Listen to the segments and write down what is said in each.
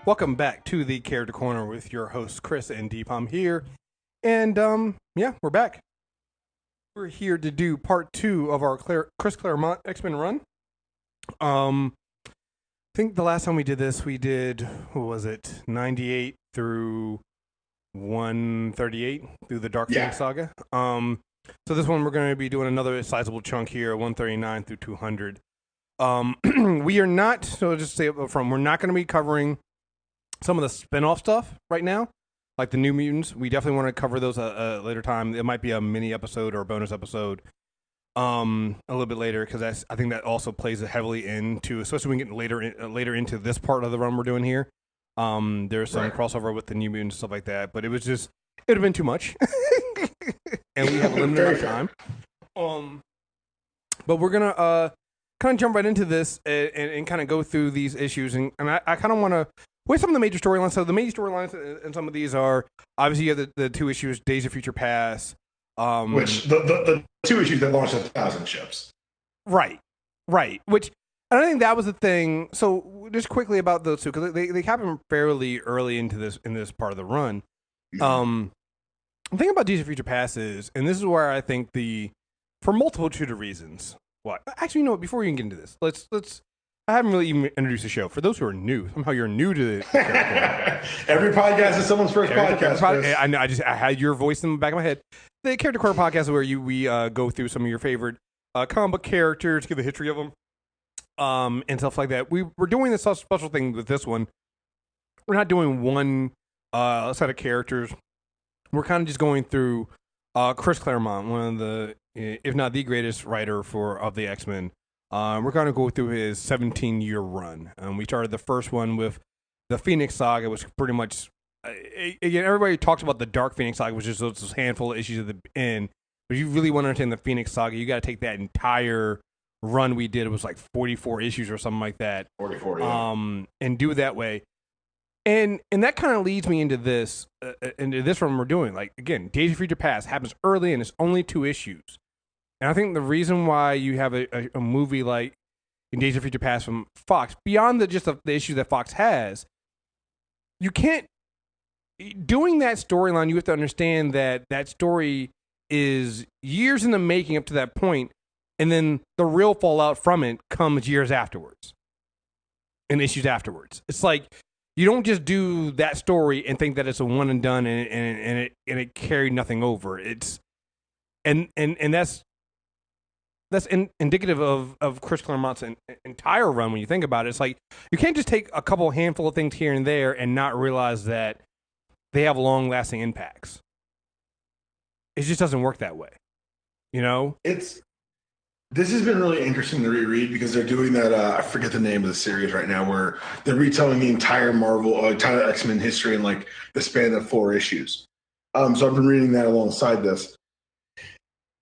Welcome back to the Character Corner with your hosts Chris and Deepam here, and we're back. We're here to do part 2 of our Chris Claremont X-Men run. I think the last time we did this, we did 98 through 138 through the Dark Phoenix saga. So this one we're going to be doing another sizable chunk here, 139 through 200. We are not, so just say up front, we're not going to be covering some of the spin-off stuff right now, like the New Mutants. We definitely want to cover those a later time. It might be a mini episode or a bonus episode a little bit later, because I think that also plays heavily into, especially when we get later into this part of the run we're doing here. There's some crossover with the New Mutants and stuff like that, but it would have been too much. And we have a limited amount of time. But we're going to kind of jump right into this and kind of go through these issues. And I kind of want to, with some of the major storylines. So the major storylines and some of these are, obviously you have the two issues, Days of Future Past. Which, the two issues that launched 1,000 ships. Right. Which, and I think that was the thing. So just quickly about those two, because they happen fairly early in this part of the run. The thing about Days of Future Past is, and this is where I think for multitude of reasons. What? Actually, you know what? Before we even get into this, let's. I haven't really even introduced the show. For those who are new, somehow you're new to the Every podcast is someone's first podcast. I know. I had your voice in the back of my head. The Character Corner podcast is where we go through some of your favorite comic book characters, give the history of them, and stuff like that. We're doing this special thing with this one. We're not doing one set of characters. We're kind of just going through Chris Claremont, one of the, if not the greatest writer of the X-Men. We're going to go through his 17-year run. We started the first one with the Phoenix Saga, which pretty much, again, everybody talks about the Dark Phoenix Saga, which is those handful of issues at the end. But if you really want to understand the Phoenix Saga, you got to take that entire run we did. It was like 44 issues or something like that. 44, yeah. And do it that way. And that kind of leads me into this run we're doing. Like, again, Days of Future Past happens early and it's only 2 issues. And I think the reason why you have a movie like in Days of Future Past from Fox, beyond the issues that Fox has, you can't, doing that storyline, you have to understand that story is years in the making up to that point, and then the real fallout from it comes years afterwards and issues afterwards. It's like, you don't just do that story and think that it's a one and done and it carried nothing over. It's and that's indicative of Chris Claremont's entire run when you think about it. It's like, you can't just take a handful of things here and there and not realize that they have long-lasting impacts. It just doesn't work that way, you know? This has been really interesting to reread, because they're doing that, I forget the name of the series right now, where they're retelling the entire entire X-Men history in like the span of 4 issues. So I've been reading that alongside this.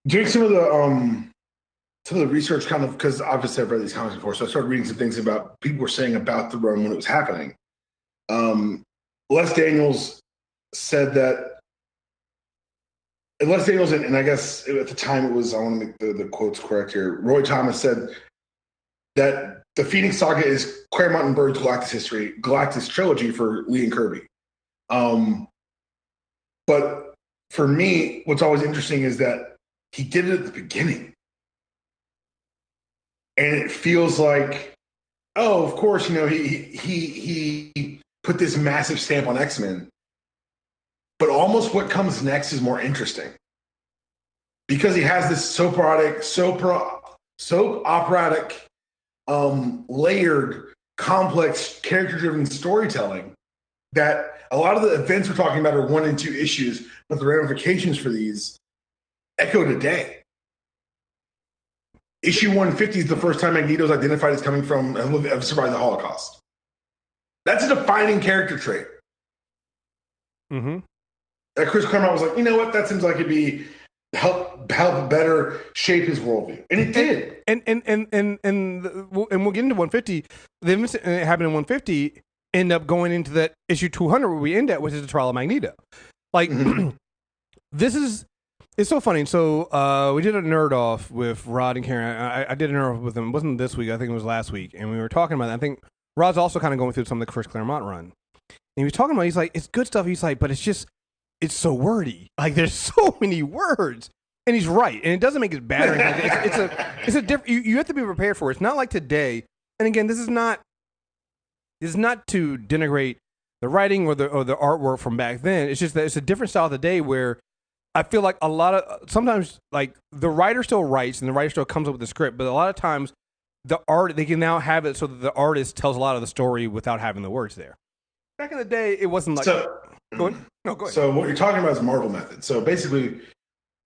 Doing some of the research, kind of, because obviously I've read these comics before, so I started reading some things about people were saying about the run when it was happening. Les Daniels said that, and I guess at the time it was, I want to make the quotes correct here, Roy Thomas said that the Phoenix Saga is Claremont and Bird's Galactus trilogy for Lee and Kirby. But for me, what's always interesting is that he did it at the beginning. And it feels like, oh, of course, he put this massive stamp on X-Men. But almost what comes next is more interesting, because he has this soap operatic, layered, complex, character-driven storytelling that a lot of the events we're talking about are 1 and 2 issues, but the ramifications for these echo today. Issue 150 is the first time Magneto's identified as coming from have survived the Holocaust. That's a defining character trait. Mm-hmm. That Chris Claremont was like, you know what? That seems like it'd be help better shape his worldview, and it did. And we'll get into 150. The events that happened in 150 end up going into that issue 200 where we end at, which is the trial of Magneto. Like, it's so funny. So we did a nerd off with Rod and Karen. I did a nerd off with them. It wasn't this week. I think it was last week, and we were talking about that. I think Rod's also kind of going through some of the Chris Claremont run. he was talking about, he's like, it's good stuff. He's like, but it's so wordy. Like, there's so many words. And he's right. And it doesn't make it bad or anything. It's a different, you have to be prepared for it. It's not like today. And again, this is not to denigrate the writing or the artwork from back then. It's just that it's a different style today where I feel like sometimes like the writer still writes and the writer still comes up with the script, but a lot of times they can now have it so that the artist tells a lot of the story without having the words there. Back in the day, it wasn't like. So, go ahead. No, go ahead. So what you're talking about is Marvel method. So basically,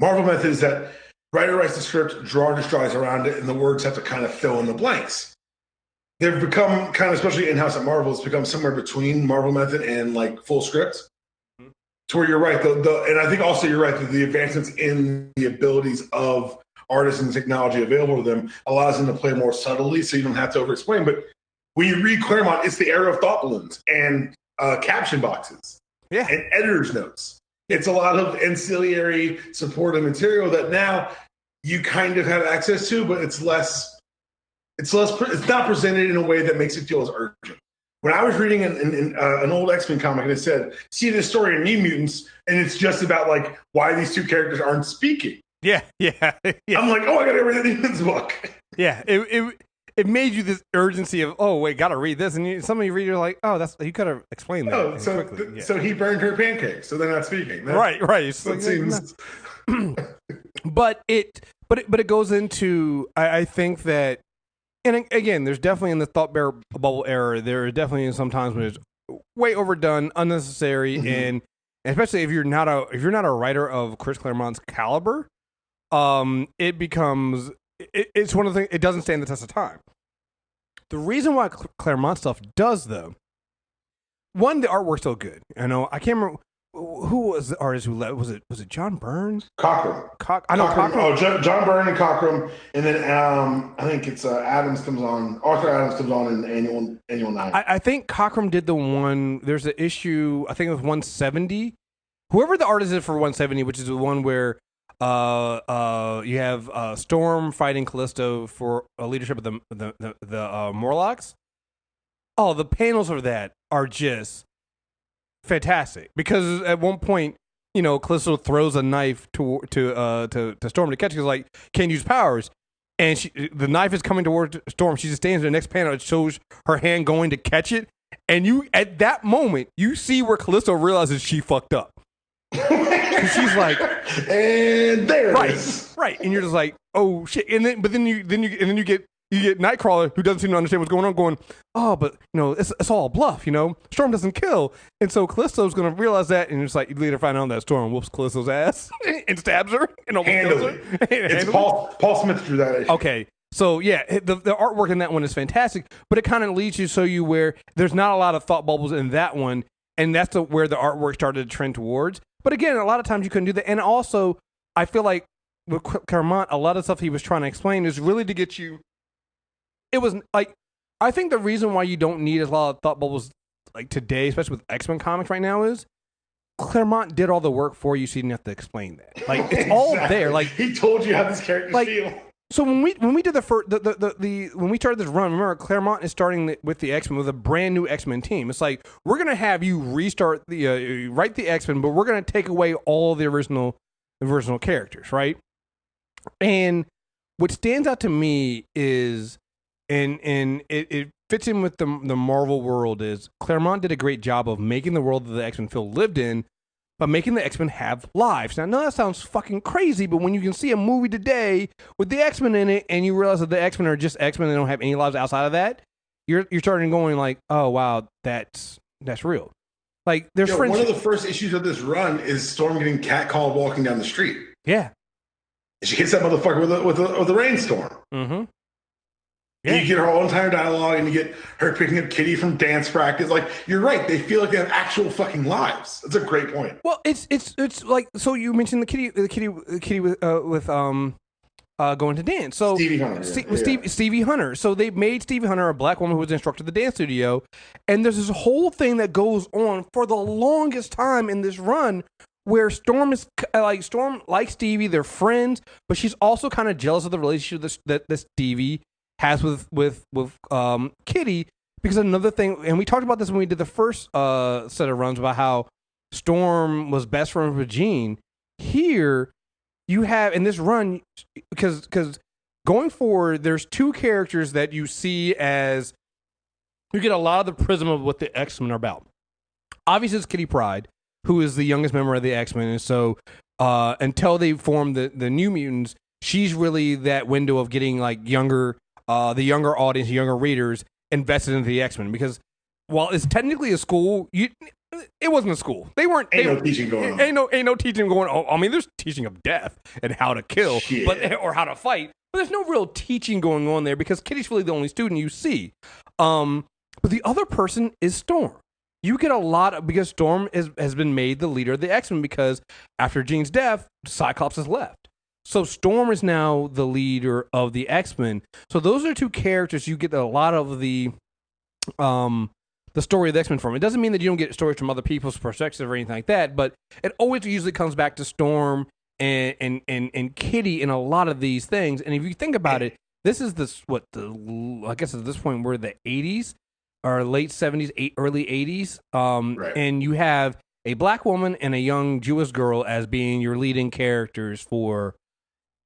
Marvel method is that writer writes the script, drawer just draws around it, and the words have to kind of fill in the blanks. They've become kind of, especially in-house at Marvel, it's become somewhere between Marvel method and like full script. Mm-hmm. To where you're right, and I think also you're right that the advancements in the abilities of artists and technology available to them allows them to play more subtly, so you don't have to over-explain. But when you read Claremont, it's the era of thought balloons and caption boxes, and editor's notes. It's a lot of ancillary supportive material that now you kind of have access to, but it's not presented in a way that makes it feel as urgent. When I was reading an old X-Men comic and it said, see this story in New Mutants, and it's just about like why these two characters aren't speaking. Yeah. I'm like, oh, I gotta read the New Mutants book. Yeah, it made you this urgency of, oh wait, gotta read this, and some of you read, you're like, oh, you could have explained that. Oh, so he burned her pancakes, so they're not speaking. Right. It's like, seems. But it goes into, I think that. And again, there's definitely in the thought bubble era, there are definitely some times when it's way overdone, unnecessary, and especially if you're not a writer of Chris Claremont's caliber, it becomes it's one of the things, it doesn't stand the test of time. The reason why Claremont stuff does, though, one, the artwork's so good. I know I can't remember who was the artist who led. Was it John Byrne? Cockrum. I know Cockrum. Oh, John Byrne and Cockrum, and then I think it's Arthur Adams comes on in annual 9. I think Cockrum did the one. There's an issue. I think it was 170. Whoever the artist is for 170, which is the one where you have Storm fighting Callisto for leadership of the Morlocks. Oh, the panels for that are just fantastic, because at one point, Callisto throws a knife to Storm to catch. Because like, can't use powers, and the knife is coming towards Storm. She just stands in the next panel. It shows her hand going to catch it, and at that moment you see where Callisto realizes she fucked up. She's like, and there it is. Right, and you're just like, oh shit, and then you get Nightcrawler, who doesn't seem to understand what's going on, going, oh, but it's all a bluff, Storm doesn't kill, and so Callisto's gonna realize that, and it's like you later find out that Storm whoops Callisto's ass and stabs her and almost kills her. It's Paul Smith drew that issue. Okay, so yeah, the artwork in that one is fantastic, but it kind of leads you where there's not a lot of thought bubbles in that one, and that's where the artwork started to trend towards. But again, a lot of times you couldn't do that, and also I feel like with Claremont, a lot of stuff he was trying to explain is really to get you. It was like, I think the reason why you don't need a lot of thought bubbles like today, especially with X-Men comics right now, is Claremont did all the work for you, so you didn't have to explain that. Like, it's exactly. all there. Like, he told you how this character feel. So when we did when we started this run, remember Claremont is starting with the X-Men with a brand new X-Men team. It's like, we're gonna have you restart write the X-Men, but we're gonna take away all the original characters, right? And what stands out to me is, and it fits in with the Marvel world, is Claremont did a great job of making the world that the X-Men feel lived in, but making the X-Men have lives. Now, I know that sounds fucking crazy, but when you can see a movie today with the X-Men in it, and you realize that the X-Men are just X-Men, they don't have any lives outside of that, you're starting going like, oh wow, that's real. Like, there's one of the first issues of this run is Storm getting catcalled walking down the street. Yeah, and she hits that motherfucker with a rainstorm. Mm-hmm. Yeah. And you get her whole entire dialogue, and you get her picking up Kitty from dance practice. Like, you're right; they feel like they have actual fucking lives. That's a great point. Well, it's like, so you mentioned the kitty with going to dance. So Stevie Hunter, Stevie Hunter. So they made Stevie Hunter a black woman who was instructed at the dance studio, and there's this whole thing that goes on for the longest time in this run, where Storm likes Stevie, they're friends, but she's also kind of jealous of the relationship that Stevie has with Kitty, Because another thing, and we talked about this when we did the first set of runs about how Storm was best friends with Jean. Here, you have in this run, because going forward, there's two characters that you see as you get a lot of the prism of what the X-Men are about. Obviously, it's Kitty Pryde, who is the youngest member of the X-Men, and so until they form the New Mutants, she's really that window of getting like younger, the younger audience, younger readers invested into the X-Men. Because while it's technically a school, it wasn't a school. They weren't. Ain't no teaching going on. Ain't no teaching going on. I mean, there's teaching of death and how to kill, or how to fight. But there's no real teaching going on there because Kitty's really the only student you see. But the other person is Storm. You get a lot of, because Storm has been made the leader of the X-Men because after Jean's death, Cyclops has left. So Storm is now the leader of the X-Men. So those are two characters you get a lot of the story of the X-Men from. It doesn't mean that you don't get stories from other people's perspectives or anything like that, but it always usually comes back to Storm and Kitty in a lot of these things. And if you think about it, this is I guess at this point we're the 80s or late 70s, early 80s. Right. And you have a black woman and a young Jewish girl as being your leading characters for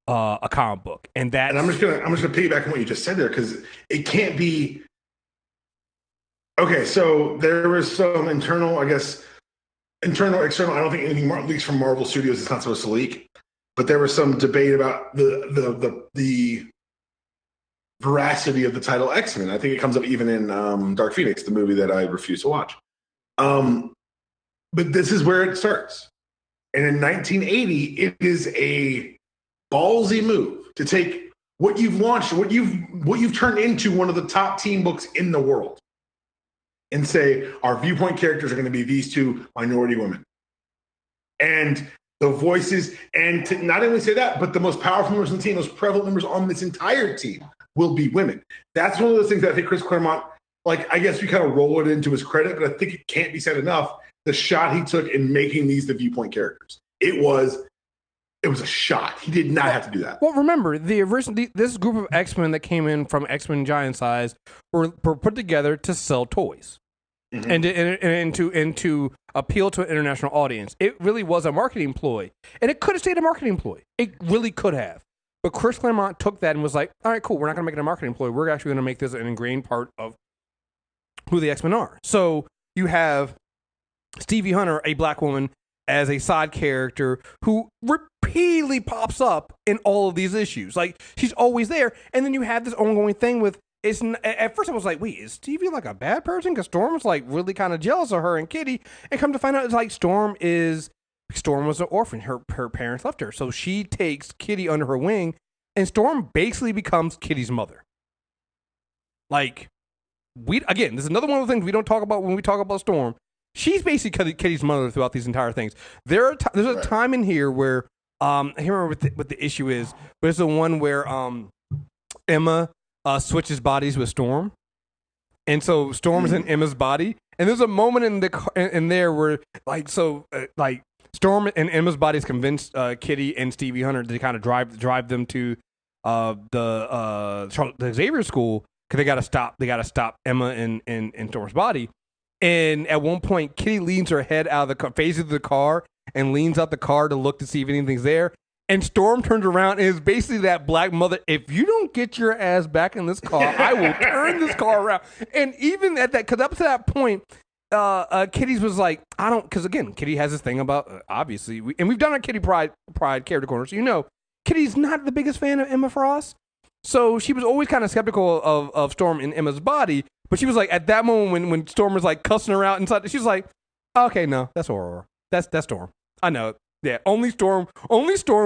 a comic book. And I'm just gonna piggyback on what you just said there, because it can't be. Okay, so there was some internal, external. I don't think anything leaks from Marvel Studios is not supposed to leak, but there was some debate about the veracity of the title X-Men. I think it comes up even in Dark Phoenix, the movie that I refuse to watch. But this is where it starts, and in 1980, it is a ballsy move to take what you've launched, what you've turned into one of the top teen books in the world, and say our viewpoint characters are going to be these two minority women. And the voices, and to not only say that, but the most powerful members on the team, most prevalent members on this entire team will be women. That's one of those things that I think Chris Claremont, like, I guess we kind of roll it into his credit, but I think it can't be said enough. The shot he took in making these the viewpoint characters. It was a shot. He did not have to do that. Well, remember, this group of X-Men that came in from X-Men Giant Size were put together to sell toys. Mm-hmm. and to appeal to an international audience. It really was a marketing ploy. And it could have stayed a marketing ploy. It really could have. But Chris Claremont took that and was like, all right, cool, we're not going to make it a marketing ploy. We're actually going to make this an ingrained part of who the X-Men are. So you have Stevie Hunter, a black woman, as a side character who repeatedly pops up in all of these issues. Like, she's always there. And then you have this ongoing thing with, at first I was like, wait, is Stevie like a bad person? Because Storm was like really kind of jealous of her and Kitty. And come to find out, it's like Storm was an orphan. Her parents left her. So she takes Kitty under her wing, and Storm basically becomes Kitty's mother. Like, this is another one of the things we don't talk about when we talk about Storm. She's basically Kitty's mother throughout these entire things. There's a time in here where, I can't remember what the issue is, but it's the one where Emma switches bodies with Storm, and so Storm is in Emma's body, and there's a moment in there where Storm and Emma's bodies convince Kitty and Stevie Hunter to kind of drive them to the Xavier School because they got to stop Emma in Storm's body. And at one point, Kitty leans her head out of the car, faces the car, and leans out the car to look to see if anything's there. And Storm turns around and is basically that black mother. If you don't get your ass back in this car, I will turn this car around. And even at that, because up to that point, Kitty's was like, I don't, because again, Kitty has this thing about, obviously, we've done our Kitty Pryde character corner, so Kitty's not the biggest fan of Emma Frost. So she was always kind of skeptical of Storm in Emma's body. But she was like, at that moment when Storm was like cussing her out inside, she was like, okay, no, that's Aurora. That's Storm. I know it. Yeah, only Storm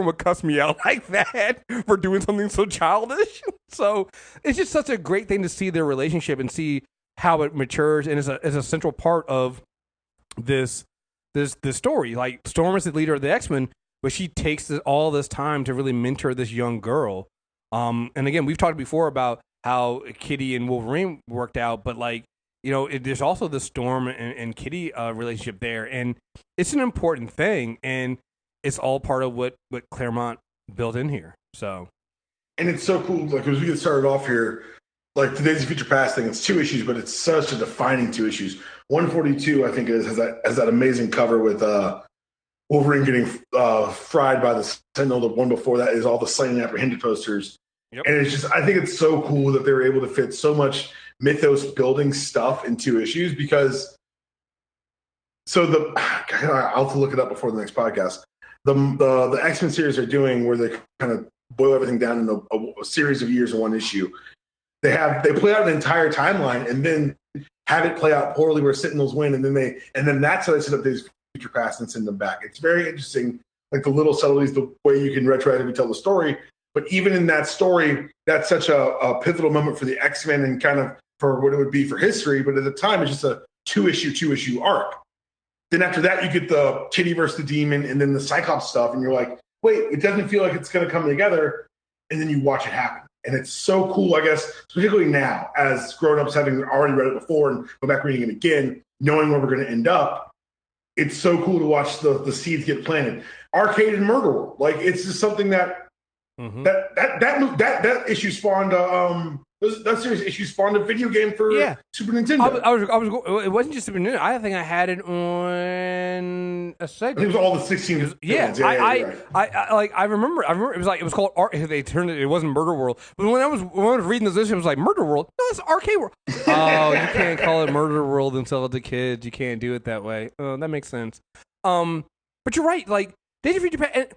would cuss me out like that for doing something so childish. So it's just such a great thing to see their relationship and see how it matures and is a central part of this story. Like, Storm is the leader of the X-Men, but she takes all this time to really mentor this young girl. And again, we've talked before about how Kitty and Wolverine worked out, but there's also the Storm and Kitty relationship there, and it's an important thing, and it's all part of what Claremont built in here. So, and it's so cool, like, as we get started off here, like the Days of Future Past thing, it's 2 issues, but it's such a defining 2 issues. 142, I think, has that amazing cover with Wolverine getting fried by the Sentinel. The one before that is all the slain and apprehended posters. Yep. And it's just, I think it's so cool that they were able to fit so much mythos building stuff in 2 issues because. So I'll have to look it up before the next podcast. The X-Men series they're doing where they kind of boil everything down in a series of years in 1 issue. They play out an entire timeline and then have it play out poorly where Sentinels win, and then that's how they set up these Future Past and send them back. It's very interesting, like the little subtleties, the way you can retroactively tell the story. But even in that story, that's such a pivotal moment for the X-Men and kind of for what it would be for history. But at the time, it's just a 2 issue arc. Then after that, you get the Kitty versus the Demon and then the Cyclops stuff. And you're like, wait, it doesn't feel like it's going to come together. And then you watch it happen. And it's so cool, I guess, particularly now as grown-ups having already read it before and go back reading it again, knowing where we're going to end up. It's so cool to watch the seeds get planted. Arcade and Murder World. Like, it's just something that that issue spawned that series issue spawned a video game for Super Nintendo. It wasn't just Super Nintendo. I think I had it on a Sega. It was all the 16. I remember it was called they turned it. It wasn't Murder World, but when I was reading this issue, it was like Murder World. No, it's Arcade World. Oh, you can't call it Murder World and sell it to kids. You can't do it that way. Oh, that makes sense. But you're right. Like Days of Future Past.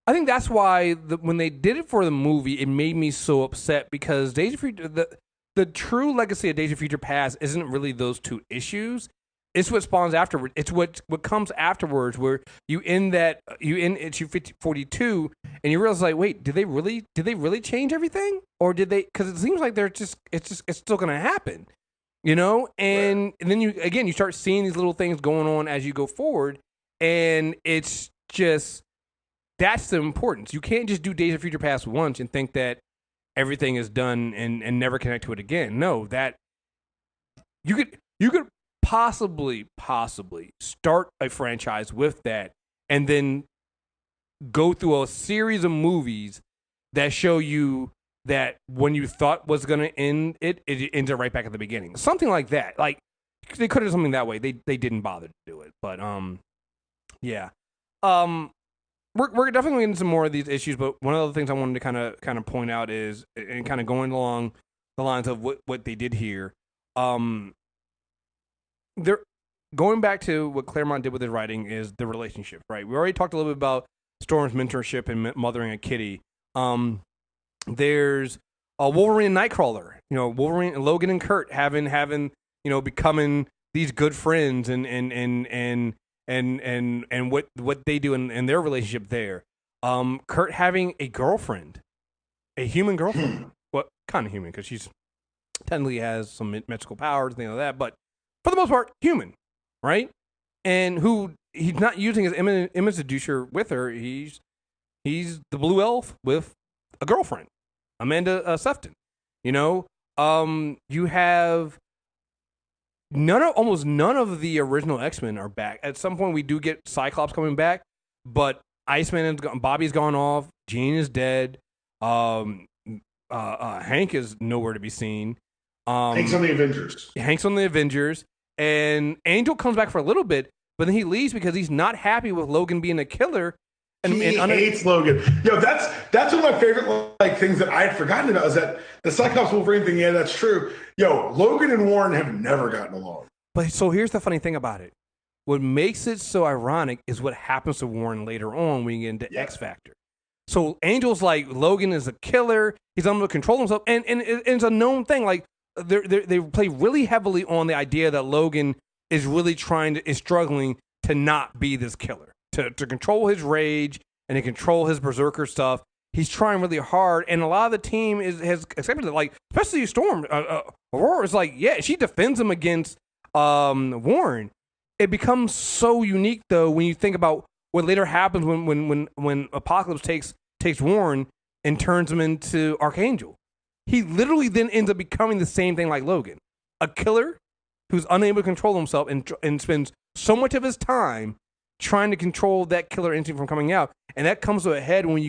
I think that's why when they did it for the movie, it made me so upset because Days of Future, the true legacy of Days of Future Past isn't really those 2 issues. It's what spawns afterwards. It's what comes afterwards, where you end issue 42, and you realize like, wait, did they really change everything, or did they? Because it seems like it's still going to happen, you know. And then you start seeing these little things going on as you go forward, and it's just. That's the importance. You can't just do Days of Future Past once and think that everything is done and never connect to it again. No, that you could possibly start a franchise with that and then go through a series of movies that show you that when you thought was going to end it ends it right back at the beginning. Something like that. Like they could have done something that way. They didn't bother to do it. But yeah. We're definitely getting some more of these issues, but one of the things I wanted to kind of point out is, and kind of going along the lines of what they did here, they're going back to what Claremont did with his writing is the relationship, right? We already talked a little bit about Storm's mentorship and mothering a kitty. There's Wolverine and Nightcrawler, Wolverine, Logan and Kurt having becoming these good friends and what they do in their relationship there. Kurt having a girlfriend, a human girlfriend. Well, kind of human because she's technically has some magical powers, things like that, but for the most part, human, right? And who he's not using his image seducer with her. He's the blue elf with a girlfriend, Amanda Sefton. You have. Almost none of the original X-Men are back. At some point, we do get Cyclops coming back, but Iceman Bobby's gone off. Jean is dead. Hank is nowhere to be seen. Hank's on the Avengers. And Angel comes back for a little bit, but then he leaves because he's not happy with Logan being a killer. He hates Logan. That's one of my favorite things that I had forgotten about is that the Cyclops Wolverine thing. Yeah, that's true. Logan and Warren have never gotten along. But so here's the funny thing about it. What makes it so ironic is what happens to Warren later on when you get into X Factor. So Angel's like, Logan is a killer. He's unable to control himself. And it's a known thing. Like they play really heavily on the idea that Logan is really struggling to not be this killer. To control his rage and to control his berserker stuff, he's trying really hard, and a lot of the team has accepted it. Like, especially Storm, Aurora is like, she defends him against Warren. It becomes so unique though when you think about what later happens when Apocalypse takes Warren and turns him into Archangel. He literally then ends up becoming the same thing like Logan, a killer who's unable to control himself and spends so much of his time trying to control that killer instinct from coming out, and that comes to a head when we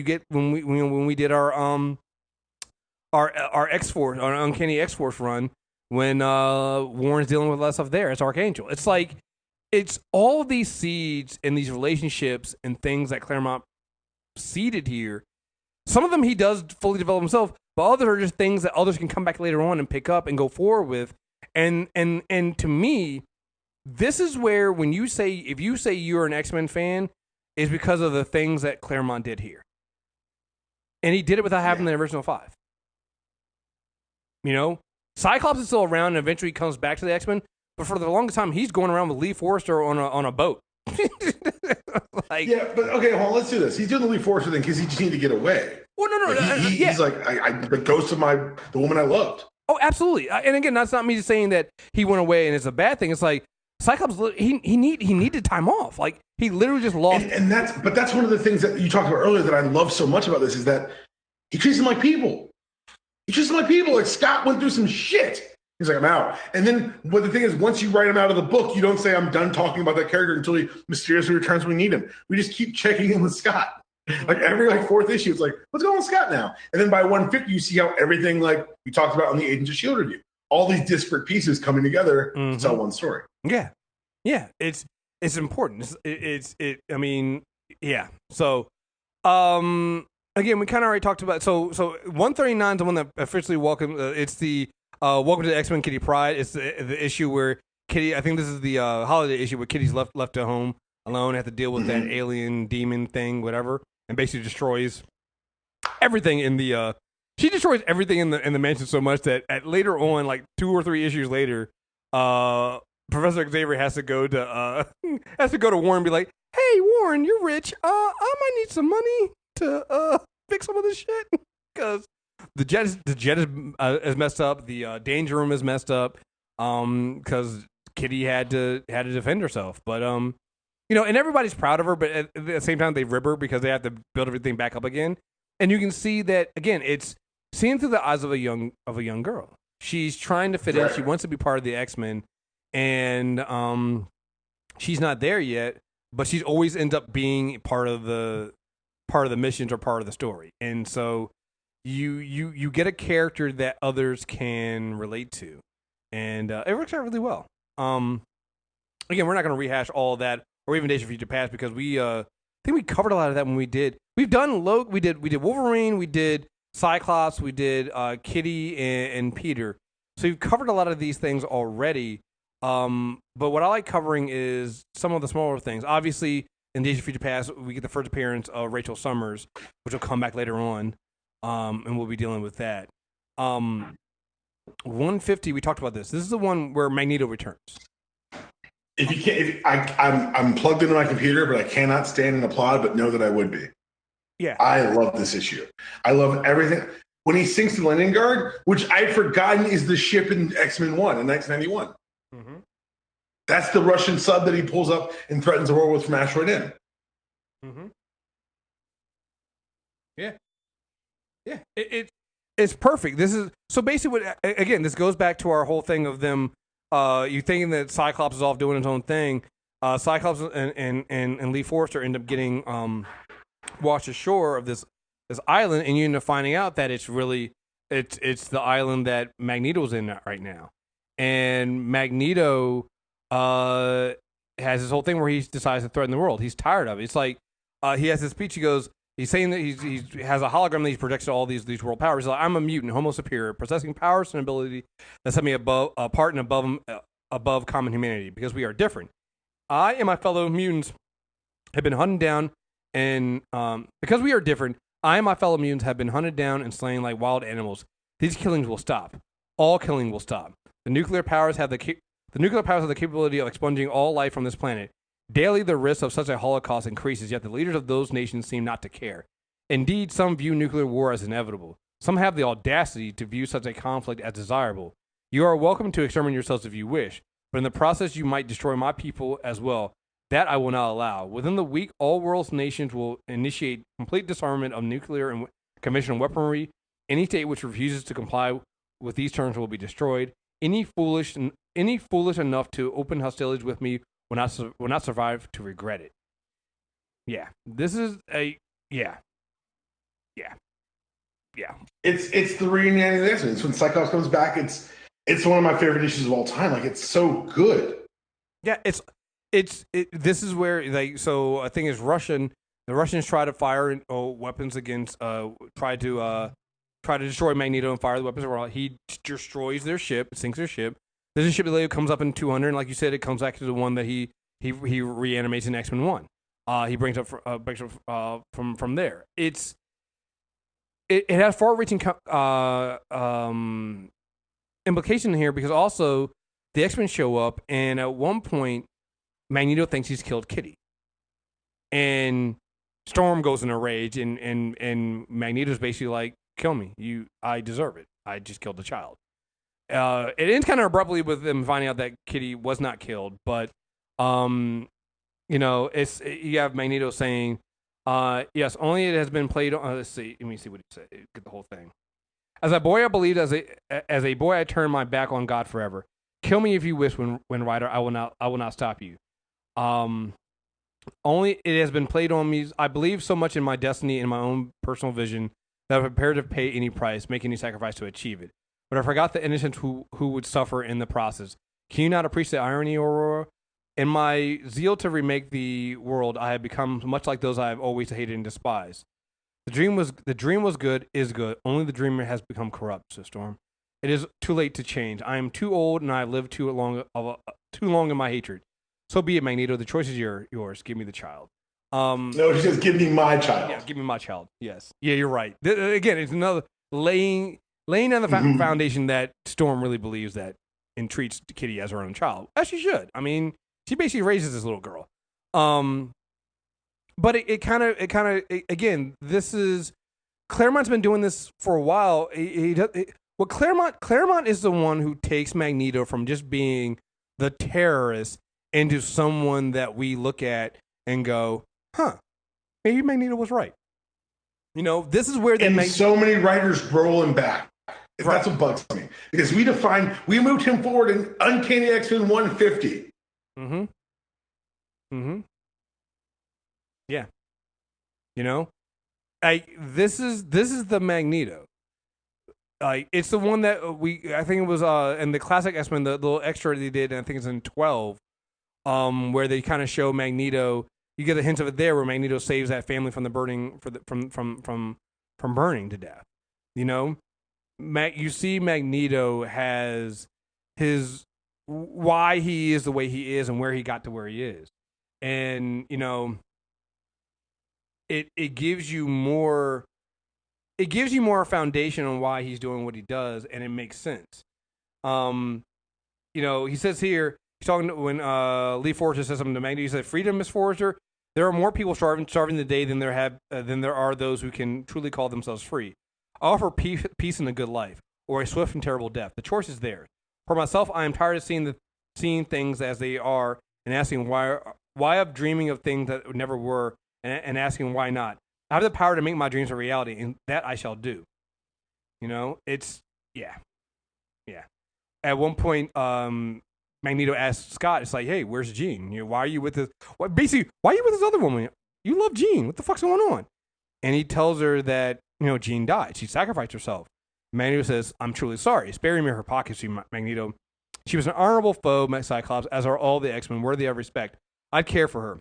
did our our X-Force, our Uncanny X-Force run when Warren's dealing with a lot of stuff there as Archangel. It's like it's all of these seeds and these relationships and things that Claremont seeded here. Some of them he does fully develop himself, but others are just things that others can come back later on and pick up and go forward with. And to me, this is where if you say you're an X-Men fan, is because of the things that Claremont did here. And he did it without having the original 5. You know? Cyclops is still around and eventually comes back to the X-Men, but for the longest time, he's going around with Lee Forrester on a boat. Yeah, but okay, hold on, let's do this. He's doing the Lee Forrester thing because he just needed to get away. Well, no. He's like, the ghost of the woman I loved. Oh, absolutely. And again, that's not me saying that he went away and it's a bad thing. It's like, Cyclops, he needed time off. Like, he literally just lost. And that's one of the things that you talked about earlier that I love so much about this is that he treats them like people. He treats them like people. Like, Scott went through some shit. He's like, I'm out. And then, but the thing is, once you write him out of the book, you don't say, I'm done talking about that character until he mysteriously returns when we need him. We just keep checking in with Scott. Like, every, fourth issue, it's like, what's going on with Scott now? And then by 150, you see how everything, like we talked about on the Agents of S.H.I.E.L.D. review, all these disparate pieces coming together to tell one story. Yeah. Yeah. It's important. I mean, yeah. So, again, we kind of already talked about, so 139 is the one that officially it's the, Welcome to the X-Men Kitty Pryde. It's the issue where Kitty, I think this is the holiday issue where Kitty's left at home alone, have to deal with that alien demon thing, whatever, and basically destroys everything in the she destroys everything in the mansion so much that later on, like 2 or 3 issues later, Professor Xavier has to go to Warren and be like, "Hey Warren, you're rich. I might need some money to fix some of this shit because the jet is messed up. The danger room is messed up because Kitty had to defend herself. But you know, and everybody's proud of her, but at the same time they rib her because they have to build everything back up again. And you can see that again. It's seen through the eyes of a young girl. She's trying to fit in. She wants to be part of the X-Men, and she's not there yet. But she's always ends up being part of the missions or part of the story. And so you get a character that others can relate to, and it works out really well. Again, we're not going to rehash all of that or even Days of Future Past because we I think we covered a lot of that when we did. We've done we did Wolverine, we did Cyclops, we did Kitty and Peter. So you've covered a lot of these things already. But what I like covering is some of the smaller things. Obviously, in Days of Future Past, we get the first appearance of Rachel Summers, which will come back later on, and we'll be dealing with that. 150, we talked about this. This is the one where Magneto returns. If you can't, I'm plugged into my computer, but I cannot stand and applaud, but know that I would be. Yeah, I love this issue. I love everything. When he sinks the Leningrad, which I'd forgotten is the ship in X-Men 1 in 1991. Mm-hmm. That's the Russian sub that he pulls up and threatens the world with from Asteroid M. Mm-hmm. Yeah. Yeah. It's perfect. This is so basically what, again, this goes back to our whole thing of them you thinking that Cyclops is off doing his own thing. Cyclops and Lee Forrester end up getting washed ashore of this island, and you end up finding out that it's really it's the island that Magneto's in right now. And Magneto has this whole thing where he decides to threaten the world. He's tired of it. It's like he has this speech. He's saying that he has a hologram that he projects to all these world powers. He's like, I'm a mutant, homo superior, possessing powers and ability that set me apart and above common humanity because we are different. I and my fellow mutants have been hunted down, and because we are different, I and my fellow mutants have been hunted down and slain like wild animals. These killings will stop. All killing will stop. The nuclear powers have the capability of expunging all life from this planet. Daily, the risk of such a holocaust increases, yet the leaders of those nations seem not to care. Indeed, some view nuclear war as inevitable. Some have the audacity to view such a conflict as desirable. You are welcome to exterminate yourselves if you wish, but in the process you might destroy my people as well. That I will not allow. Within the week, all world's nations will initiate complete disarmament of nuclear and conventional weaponry. Any state which refuses to comply with these terms will be destroyed. Any foolish enough to open hostilities with me will not survive to regret it. Yeah, this is a yeah. yeah. It's the reuniting of the X-Men. It's when Cyclops comes back. It's one of my favorite issues of all time. Like, it's so good. Yeah, this is where, like, so I think it's Russian. The Russians try to fire weapons against try to destroy Magneto and fire the weapons. He destroys their ship, sinks their ship. There's a ship that later comes up in 200, and like you said, it comes back to the one that he reanimates in X-Men 1. He brings up from there. It has far-reaching implication here, because also the X-Men show up, and at one point Magneto thinks he's killed Kitty, and Storm goes in a rage, and Magneto's basically like, "Kill me, I deserve it. I just killed a child." It ends kind of abruptly with them finding out that Kitty was not killed, but you have Magneto saying, "Yes, only it has been played on." Let's see. Let me see what he said. Get the whole thing. As a boy, I believed. As a boy, I turned my back on God forever. Kill me if you wish, when Rider. I will not stop you. Only it has been played on me. I believe so much in my destiny and my own personal vision that I'm prepared to pay any price, make any sacrifice to achieve it. But I forgot the innocents who would suffer in the process. Can you not appreciate the irony, Aurora? In my zeal to remake the world, I have become much like those I have always hated and despised. The dream was good, is good. Only the dreamer has become corrupt, says Storm. It is too late to change. I am too old, and I have lived too long in my hatred. So be it, Magneto. The choice is yours. Give me the child. No, she says, "Give me my child." Yeah, give me my child. Yes. Yeah, you're right. Again, it's another laying down the foundation that Storm really believes that and treats Kitty as her own child, as she should. I mean, she basically raises this little girl. But it kind of again, this is Claremont's been doing this for a while. Claremont is the one who takes Magneto from just being the terrorist into someone that we look at and go, huh, maybe Magneto was right. This is where so many writers rolling back. Right. That's what bugs me, because we moved him forward in Uncanny X-Men 150. Yeah. This is the Magneto. It's the one that I think it was in the classic X-Men, the little extra they did, and I think it's in 12, where they kind of show Magneto. You get a hint of it there, where Magneto saves that family from the burning, from burning to death. You see Magneto has his why he is the way he is and where he got to where he is, and it gives you more. It gives you more foundation on why he's doing what he does, and it makes sense. He says here, he's talking when Lee Forrester says something to Magneto. He said, "Freedom, Miss Forrester. There are more people starving today than there are those who can truly call themselves free. I offer peace and a good life, or a swift and terrible death. The choice is theirs. For myself, I am tired of seeing things as they are, and asking why of dreaming of things that never were, and asking why not. I have the power to make my dreams a reality, and that I shall do." It's yeah. At one point, Magneto asks Scott, "It's like, hey, where's Jean? Why are you with this? Why are you with this other woman? You love Jean. What the fuck's going on?" And he tells her that Jean died. She sacrificed herself. Magneto says, "I'm truly sorry. Spare me her pockets, Magneto. She was an honorable foe, Cyclops, as are all the X-Men, worthy of respect. I'd care for her.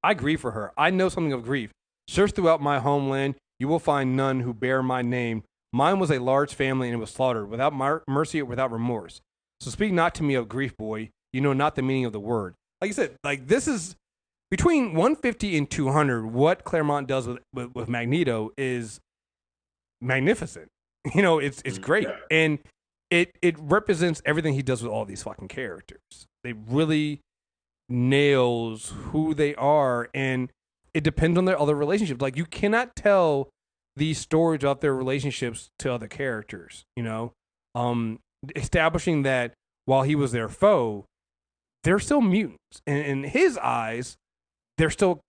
I grieve for her. I know something of grief. Search throughout my homeland. You will find none who bear my name. Mine was a large family, and it was slaughtered, without mercy or without remorse. So speak not to me of grief, boy. You know not the meaning of the word." Like I said, this is between 150 and 200. What Claremont does with Magneto is magnificent. It's great, and it represents everything he does with all these fucking characters. They really nails who they are, and it depends on their other relationships. Like, you cannot tell these stories about their relationships to other characters. Establishing that while he was their foe, they're still mutants, and in his eyes, they're still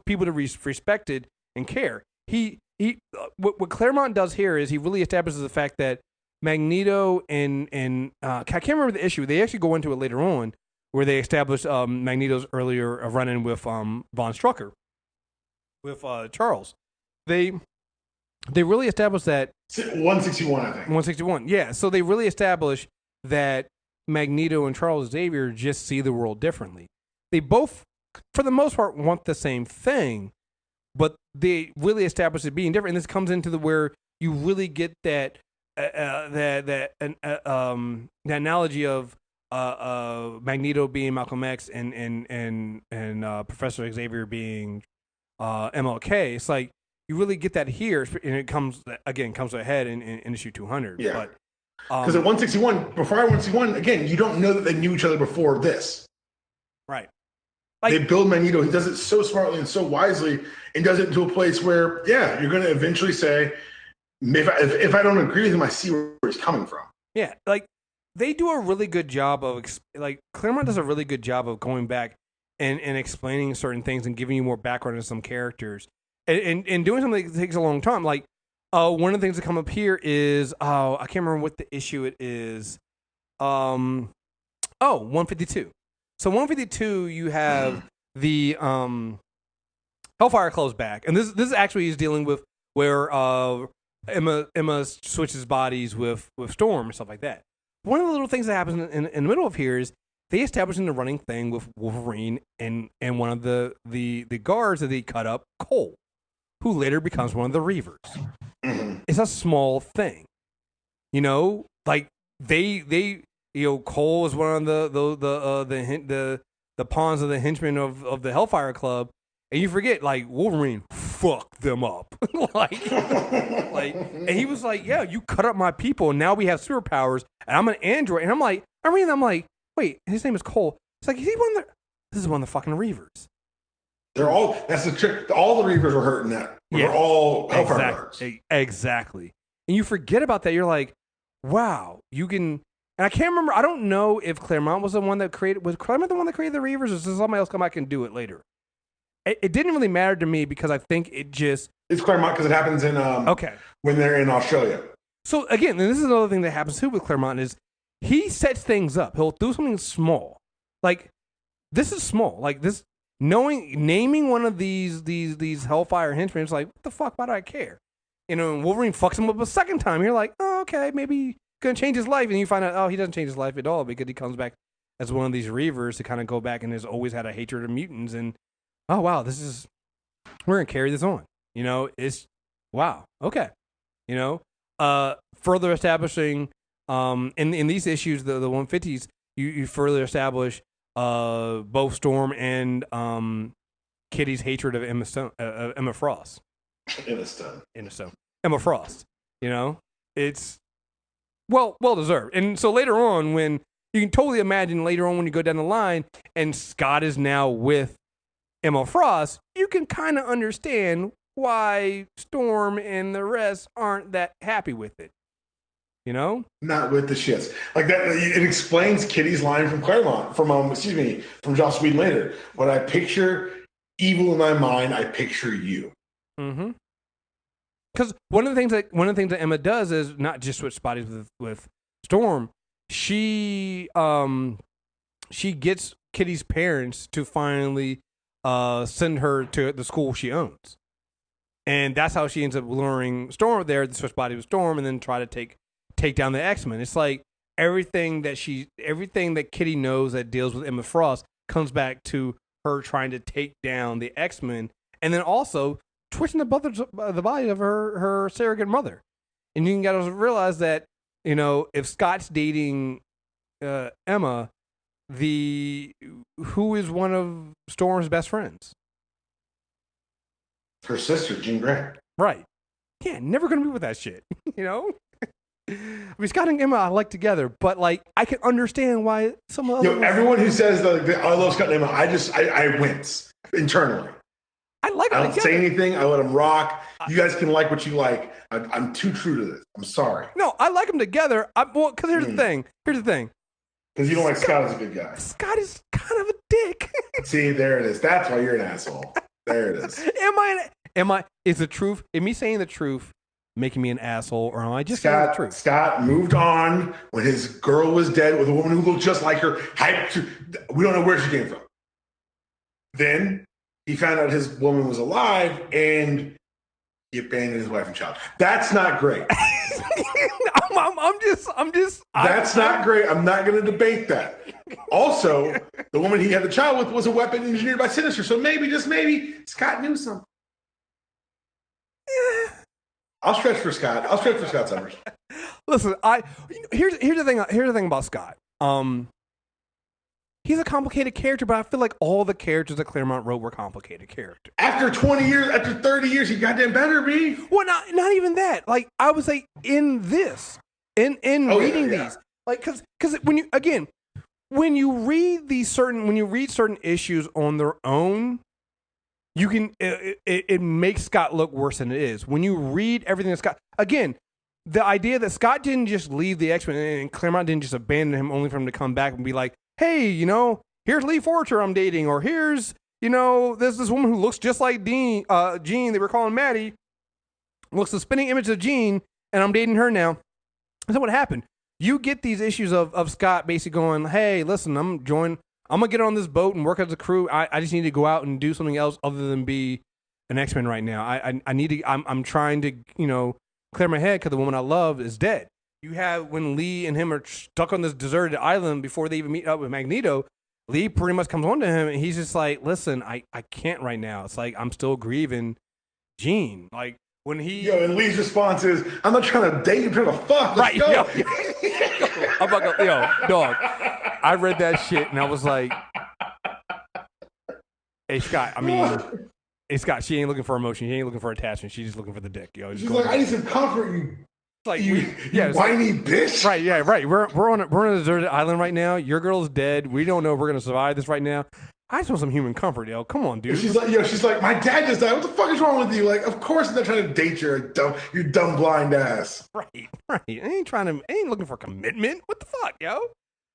people to be respected and care. What Claremont does here is he really establishes the fact that Magneto and I can't remember the issue. They actually go into it later on, where they establish Magneto's earlier run-in with Von Strucker, with Charles. They they really established that 161, I think. 161. Yeah, so they really established that Magneto and Charles Xavier just see the world differently. They both, for the most part, want the same thing, but they really establish it being different. And this comes into the where you really get that that analogy of Magneto being Malcolm X and Professor Xavier being MLK. It's like you really get that here, and it comes ahead in issue 200. Yeah. But because at 161, before 161, again, you don't know that they knew each other before this. Right. They build Magneto. He does it so smartly and so wisely, and does it to a place where, yeah, you're going to eventually say, if I don't agree with him, I see where he's coming from. Yeah, like they do a really good job of Claremont does a really good job of going back and explaining certain things and giving you more background on some characters and doing something that takes a long time. Like one of the things that come up here is I can't remember what the issue it is. 152. So 152, you have the Hellfire Club's back, and this actually is dealing with where Emma switches bodies with Storm and stuff like that. One of the little things that happens in the middle of here is they establish the running thing with Wolverine and one of the guards that they cut up, Cole, who later becomes one of the Reavers. It's a small thing, like they Cole is one of the pawns of the henchmen of the Hellfire Club, and you forget Wolverine fucked them up, and he was like, yeah, you cut up my people, and now we have superpowers, and I'm an android, and I'm like, wait, his name is Cole. It's like, this is one of the fucking Reavers. They're all, that's the trick. All the Reavers were hurting that. They're all Hellfire guards. Exactly. And you forget about that. You're like, wow, you can. And I can't remember. I don't know if Claremont was the one that created. Was Claremont the one that created the Reavers, or does somebody else come back and do it later? It didn't really matter to me because I think it's Claremont because it happens in when they're in Australia. So again, and this is another thing that happens too with Claremont is he sets things up. He'll do something small, like this is small, like this. Naming one of these Hellfire henchmen, it's like, what the fuck? Why do I care? And Wolverine fucks him up a second time. You're like, oh, okay, maybe gonna change his life, and you find out, oh, he doesn't change his life at all because he comes back as one of these Reavers to kind of go back and has always had a hatred of mutants. And oh wow, we're gonna carry this on. It's wow, okay. Further establishing in these issues, the 150s, you further establish both Storm and Kitty's hatred of Emma Frost. Emma Frost. It's well deserved. And so later on, when you can totally imagine when you go down the line and Scott is now with Emma Frost, you can kind of understand why Storm and the rest aren't that happy with it. Not with the shits like that. It explains Kitty's line from Claremont, from Joss Whedon later. When I picture evil in my mind, I picture you. Mm-hmm. Because one of the things that Emma does is not just switch bodies with Storm. She gets Kitty's parents to finally send her to the school she owns, and that's how she ends up luring Storm there to switch bodies with Storm, and then try to take down the X-Men. It's like everything that Kitty knows that deals with Emma Frost comes back to her trying to take down the X-Men, and then also twitching the body of her surrogate mother. And you got to realize that if Scott's dating Emma, who is one of Storm's best friends? Her sister, Jean Grey. Right. Yeah, never gonna be with that shit. I mean, Scott and Emma I like together, but I can understand why some of everyone who says I love Scott and Emma, I wince internally. I don't say anything. I let them rock. You guys can like what you like. I'm too true to this. I'm sorry. No, I like them together. Because here's the thing. Because you don't like Scott as a good guy. Scott is kind of a dick. See, there it is. That's why you're an asshole. There it is. Am I? Is the truth? Is me saying the truth making me an asshole, or am I just saying the truth? Scott moved on when his girl was dead with a woman who looked just like her. We don't know where she came from. Then he found out his woman was alive, and he abandoned his wife and child. That's not great. I'm just. That's not great. I'm not going to debate that. Also, the woman he had the child with was a weapon engineered by Sinister, so maybe, just maybe, Scott knew something. I'll stretch for Scott. I'll stretch for Scott Summers. Listen, here's the thing. Here's the thing about Scott. He's a complicated character, but I feel like all the characters that Claremont wrote were complicated characters. After 20 years, after 30 years, he goddamn better be. Well, not even that. Like I would say, in this, in reading these, like because when you read certain issues on their own, you can it makes Scott look worse than it is. When you read everything that Scott, again, the idea that Scott didn't just leave the X-Men and Claremont didn't just abandon him only for him to come back and be like, hey, here's Lee Forger I'm dating, or here's, there's this woman who looks just like Jean, they were calling Maddie, looks the spinning image of Jean, and I'm dating her now. That's what happened. You get these issues of Scott basically going, hey, listen, I'm going to get on this boat and work as a crew. I just need to go out and do something else other than be an X-Men right now. I need to, I'm trying to, clear my head because the woman I love is dead. You have when Lee and him are stuck on this deserted island before they even meet up with Magneto, Lee pretty much comes on to him and he's just like, listen, I can't right now. It's like, I'm still grieving Jean. Like when he... and Lee's response is, I'm not trying to date, I'm trying to fuck. Let's go. I'm like, dog, I read that shit and I was like, hey, Scott, hey, Scott, she ain't looking for emotion. She ain't looking for attachment. She's just looking for the dick. She's like, I need some comfort, you whiny bitch. Right, yeah, right. We're on a deserted island right now. Your girl's dead. We don't know if we're gonna survive this right now. I just want some human comfort, yo. Come on, dude. She's like, my dad just died. What the fuck is wrong with you? Like, of course I'm not trying to date you dumb blind ass. Right. I ain't looking for commitment. What the fuck, yo?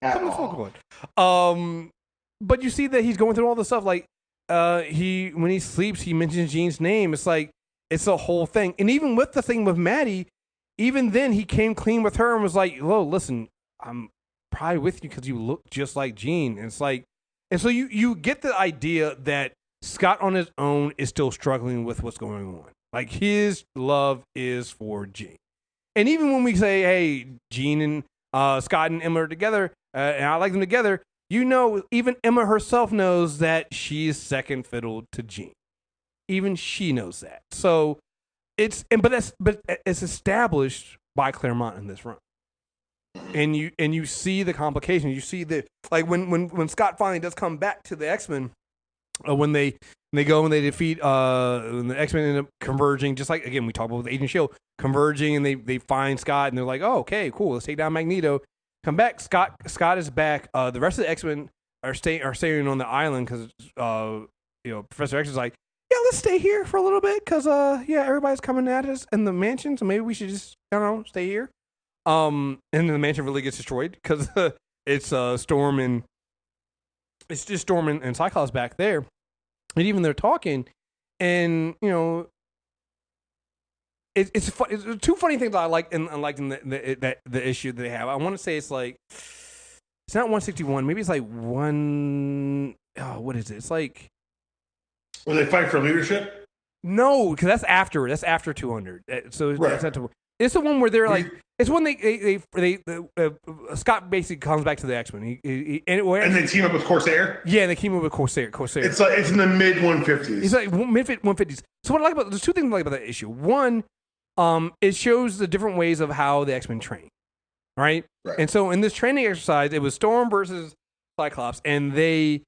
Come the fuck on. But you see that he's going through all this stuff. Like, when he sleeps, he mentions Jean's name. It's like it's a whole thing. And even with the thing with Maddie. Even then, he came clean with her and was like, "Whoa, listen, I'm probably with you because you look just like Jean." And it's like, and so you get the idea that Scott on his own is still struggling with what's going on. Like his love is for Jean, and even when we say, "Hey, Jean and Scott and Emma are together," and I like them together, even Emma herself knows that she is second fiddle to Jean. Even she knows that. So. But it's established by Claremont in this run, and you see the complications. You see the when Scott finally does come back to the X-Men, when they go and they defeat when the X-Men end up converging, just like again we talked about with Agent Shield converging, and they find Scott and they're like, oh okay cool, let's take down Magneto. Come back, Scott is back. The rest of the X-Men are staying on the island because Professor X is like. Yeah, let's stay here for a little bit because everybody's coming at us in the mansion, so maybe we should just stay here. And then the mansion really gets destroyed because it's Storm and Cyclops back there, and even they're talking, and it's two funny things that I like in the issue that they have. I want to say it's like it's not 161, maybe it's like what is it? It's like. Will they fight for leadership? No, because that's after. That's after 200. So right. That's not it's the one where they're like. It's when they Scott basically comes back to the X-Men. And they team up with Corsair. Yeah, they team up with Corsair. It's like it's in the mid 150s. It's like mid 150s. So what I like about there's two things I like about that issue. One, it shows the different ways of how the X-Men train. Right. And so in this training exercise, it was Storm versus Cyclops, and they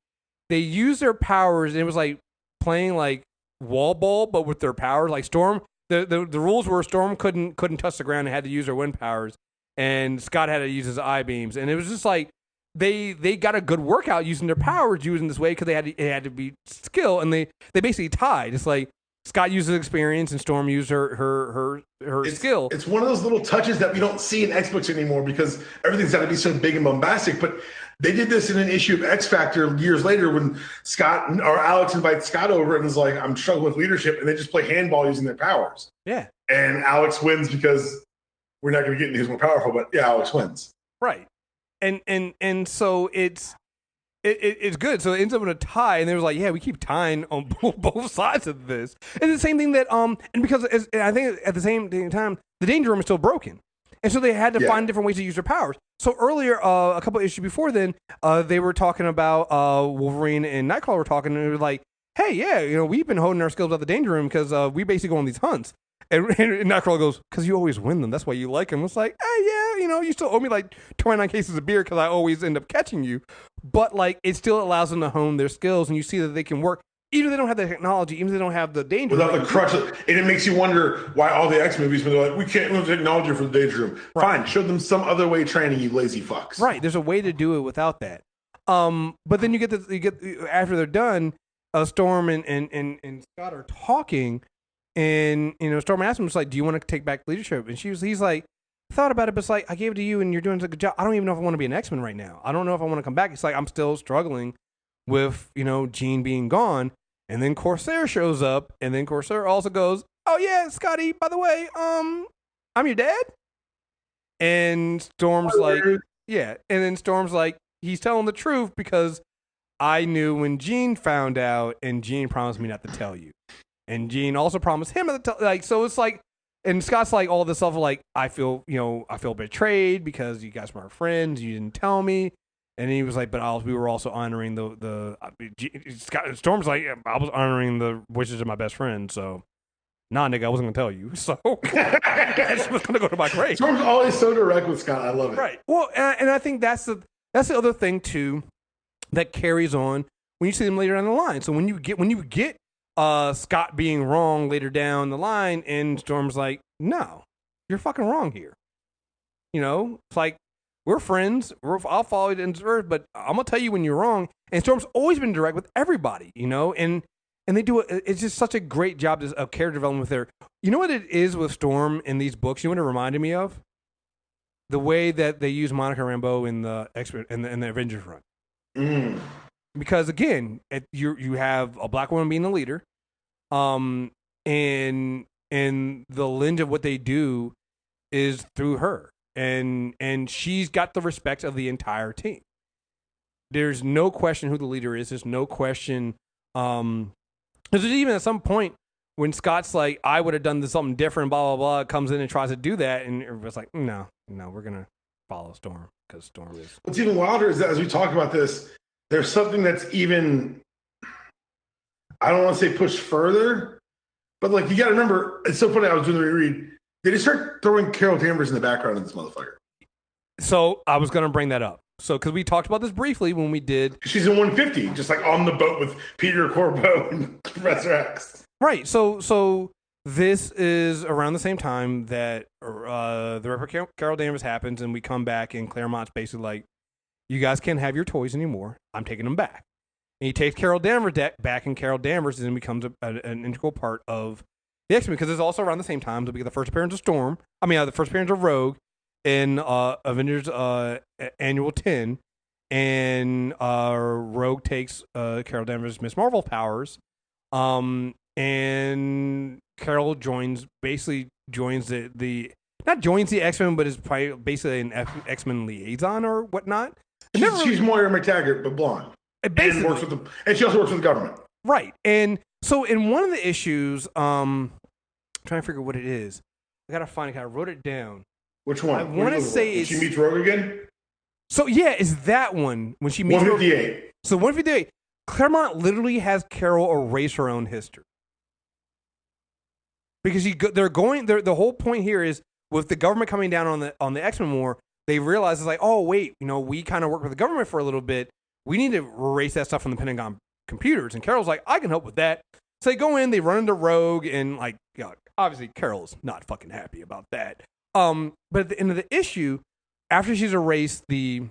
used their powers. And it was like. Playing like wall ball, but with their powers. Like Storm, the rules were Storm couldn't touch the ground and had to use her wind powers, and Scott had to use his eye beams. And it was just like they got a good workout using their powers using this way because it had to be skill, and they basically tied. It's like Scott used his experience and Storm used her skill. It's one of those little touches that we don't see in X-Books anymore because everything's got to be so big and bombastic, but. They did this in an issue of X Factor years later when Alex invites Scott over and is like, I'm struggling with leadership, and they just play handball using their powers. Yeah. And Alex wins because we're not going to get into who's more powerful, but yeah, Alex wins. Right. And so it's it's good. So it ends up in a tie, and they was like, yeah, we keep tying on both sides of this. And the same thing that and because and I think at the same time the Danger Room is still broken, and so they had to find different ways to use their powers. So earlier, a couple of issues before then, they were talking about Wolverine and Nightcrawler were talking, and they were like, hey, yeah, you know, we've been holding our skills at the Danger Room because we basically go on these hunts. And Nightcrawler goes, because you always win them. That's why you like them. It's like, hey, yeah, you know, you still owe me like 29 cases of beer because I always end up catching you. But like, it still allows them to hone their skills, and you see that they can work. Even if they don't have the technology, even if they don't have the danger without the crutch, and it makes you wonder why all the X movies, when they're like, we can't use technology for the Danger Room. Right. Fine, show them some other way of training, you lazy fucks. Right, there's a way to do it without that. But then you get after they're done, Storm and Scott are talking. And, you know, Storm asked him, like, do you want to take back leadership? And he's like, thought about it, but it's like, I gave it to you and you're doing a good job. I don't even know if I want to be an X-Men right now. I don't know if I want to come back. It's like, I'm still struggling with, you know, Jean being gone. And then Corsair shows up. And then Corsair also goes, oh, yeah, Scotty, by the way, I'm your dad. And Storm's like, yeah. And then Storm's like, he's telling the truth because I knew when Jean found out and Jean promised me not to tell you. And Jean also promised him like, so it's like, and Scott's like all this stuff like, I feel betrayed because you guys were our friends, you didn't tell me, and he was like, but we were also honoring Storm's like, yeah, I was honoring the wishes of my best friend, so nah, nigga, I wasn't gonna tell you, so I just was gonna go to my grave. Storm's always so direct with Scott, I love it. Right. Well, and I think that's the other thing too that carries on when you see them later down the line. So when you get Scott being wrong later down the line, and Storm's like, no, you're fucking wrong here. You know, it's like, we're friends. I'll follow you into Earth, but I'm going to tell you when you're wrong. And Storm's always been direct with everybody, you know, and they do it's just such a great job of character development with their, you know what it is with Storm in these books? You know what it reminded me of? The way that they use Monica Rambeau in the Avengers run. Mm. Because again, you have a black woman being the leader, and the lens of what they do is through her, and she's got the respect of the entire team. There's no question who the leader is. There's no question. There's even at some point when Scott's like, I would have done something different, blah blah blah, comes in and tries to do that, and everybody's like, no, we're gonna follow Storm because Storm is. What's even wilder is that as we talk about this, there's something that's even, I don't want to say pushed further, but like, you got to remember, it's so funny. I was doing the reread. They just start throwing Carol Danvers in the background of this motherfucker. So I was going to bring that up. So, because we talked about this briefly when we did. She's in 150, just like on the boat with Peter Corbeau and Professor X. Right. So this is around the same time that the Reaper Carol Danvers happens, and we come back, and Claremont's basically like, you guys can't have your toys anymore. I'm taking them back. And he takes Carol Danvers back, and Carol Danvers then becomes an integral part of the X-Men, because it's also around the same time. It'll be the first appearance of Storm. The first appearance of Rogue in Avengers Annual 10. And Rogue takes Carol Danvers' Miss Marvel powers. And Carol joins the not joins the X-Men, but is basically an X-Men liaison or whatnot. She's Moira McTaggart, but blonde. And works with and she also works with the government. Right. And so in one of the issues, I'm trying to figure out what it is. I gotta find it. I wrote it down. Which one? I want to say she meets Rogue again. So yeah, it's that one when she meets 158. Rogue. So 158. Claremont literally has Carol erase her own history because the whole point here is with the government coming down on the X-Men War. They realize it's like, oh wait, we kind of worked with the government for a little bit. We need to erase that stuff from the Pentagon computers. And Carol's like, I can help with that. So they go in, they run into Rogue, and like, obviously Carol's not fucking happy about that. But at the end of the issue, after she's erased because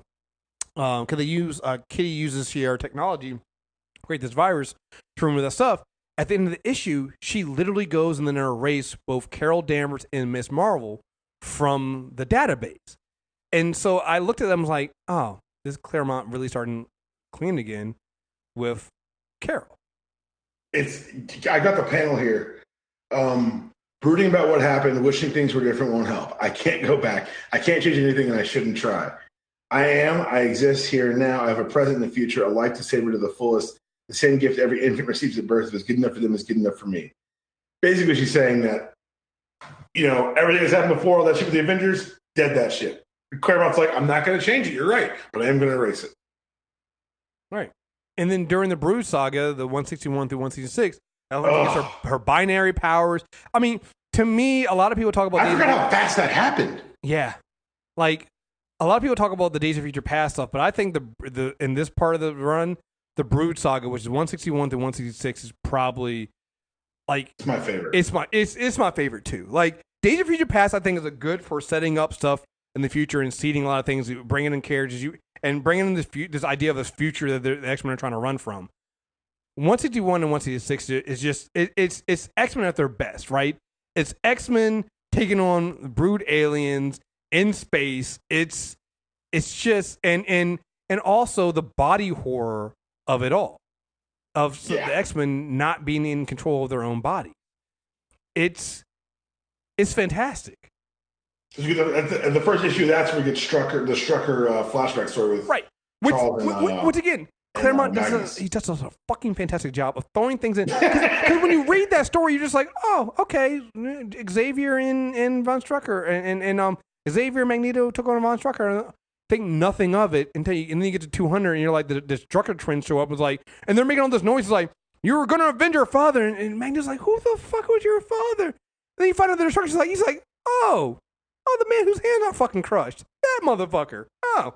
they use Kitty uses Sierra technology to create this virus to remove that stuff. At the end of the issue, she literally goes and then erase both Carol Danvers and Miss Marvel from the database. And so I looked at them and was like, oh, this Claremont really starting clean again with Carol. I got the panel here. Brooding about what happened, wishing things were different won't help. I can't go back. I can't change anything, and I shouldn't try. I am. I exist here and now. I have a present and a future, a life to savor to the fullest. The same gift every infant receives at birth. If it's good enough for them, it's good enough for me. Basically, she's saying that, everything that's happened before, all that shit with the Avengers, dead that shit. Claremont's like, I'm not going to change it. You're right, but I am going to erase it. Right. And then during the Brood saga, the 161 through 166, Eleanor gets her binary powers. I mean, to me, a lot of people talk about... I forgot how fast that happened. Yeah. Like, a lot of people talk about the Days of Future Past stuff, but I think the in this part of the run, the Brood saga, which is 161 through 166, is probably... Like, it's my favorite. It's my favorite too. Like, Days of Future Past, I think is a good for setting up stuff in the future and seeding a lot of things, bringing in characters, and bringing in this idea of this future that the X-Men are trying to run from. 161 and 166 is just it's X-Men at their best, right? It's X-Men taking on brood aliens in space. It's just and also the body horror of it all. The X-Men not being in control of their own body. It's fantastic. The first issue, that's where we get the Strucker flashback story with right. Which again, Claremont does a fucking fantastic job of throwing things in. Because when you read that story, you're just like, oh, okay, Xavier and Von Strucker and Xavier Magneto took on Von Strucker. Think nothing of it and then you get to 200 and you're like, the Strucker twins show up and was like, and they're making all this noise like, you were going to avenge your father, and Magneto's like, who the fuck was your father? And then you find out the Strucker's like, he's like, oh, the man whose hand got fucking crushed, that motherfucker. Oh,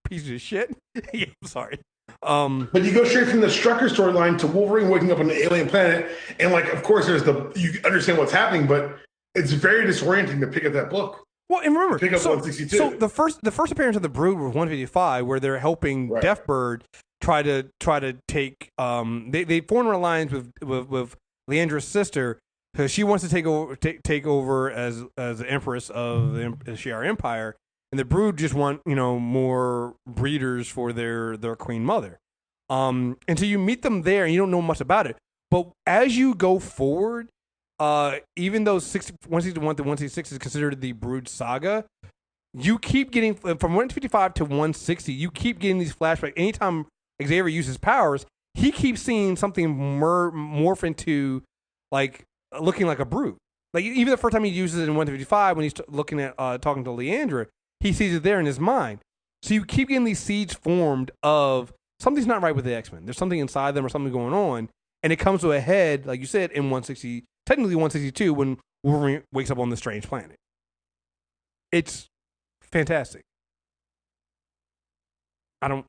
piece of shit. Yeah, I'm sorry. But you go straight from the Strucker storyline to Wolverine waking up on an alien planet, and like, of course, you understand what's happening, but it's very disorienting to pick up that book. Well, and remember, pick up 162. So the first appearance of the Brood was 155, where they're helping Deathbird try to take. They form an alliance with Leandra's sister, because she wants to take over as the Empress of the Shi'ar Empire, and the Brood just want more breeders for their Queen Mother. And so you meet them there, and you don't know much about it. But as you go forward. Even though 161 to 166 is considered the Brood saga, you keep getting from 155 to 160. You keep getting these flashbacks. Anytime Xavier uses powers, he keeps seeing something morph into like looking like a Brood. Like even the first time he uses it in 155, when he's looking at talking to Leandra, he sees it there in his mind. So you keep getting these seeds formed of something's not right with the X-Men. There's something inside them or something going on, and it comes to a head, like you said, in 160. Technically 162 when Wolverine wakes up on the strange planet. It's fantastic. I don't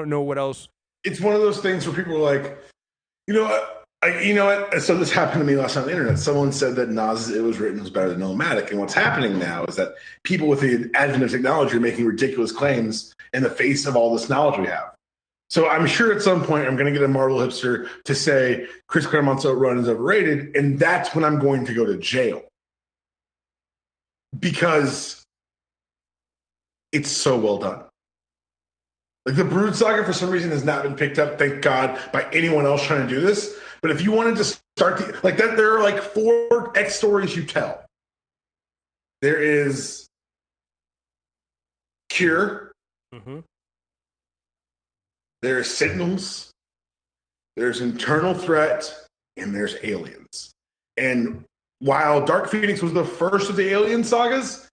know what else. It's one of those things where people are like, you know what? So this happened to me last night on the internet. Someone said that Nas' It Was Written was better than Illmatic. And what's happening now is that people with the advent of technology are making ridiculous claims in the face of all this knowledge we have. So I'm sure at some point I'm going to get a Marvel hipster to say Chris Claremont's run is overrated, and that's when I'm going to go to jail. Because it's so well done. Like the Brood saga, for some reason, has not been picked up, thank God, by anyone else trying to do this. But if you wanted to start there are like 4 X stories you tell. There is Cure. Mm-hmm. There's Sentinels, there's Internal Threat, and there's Aliens. And while Dark Phoenix was the first of the Alien sagas,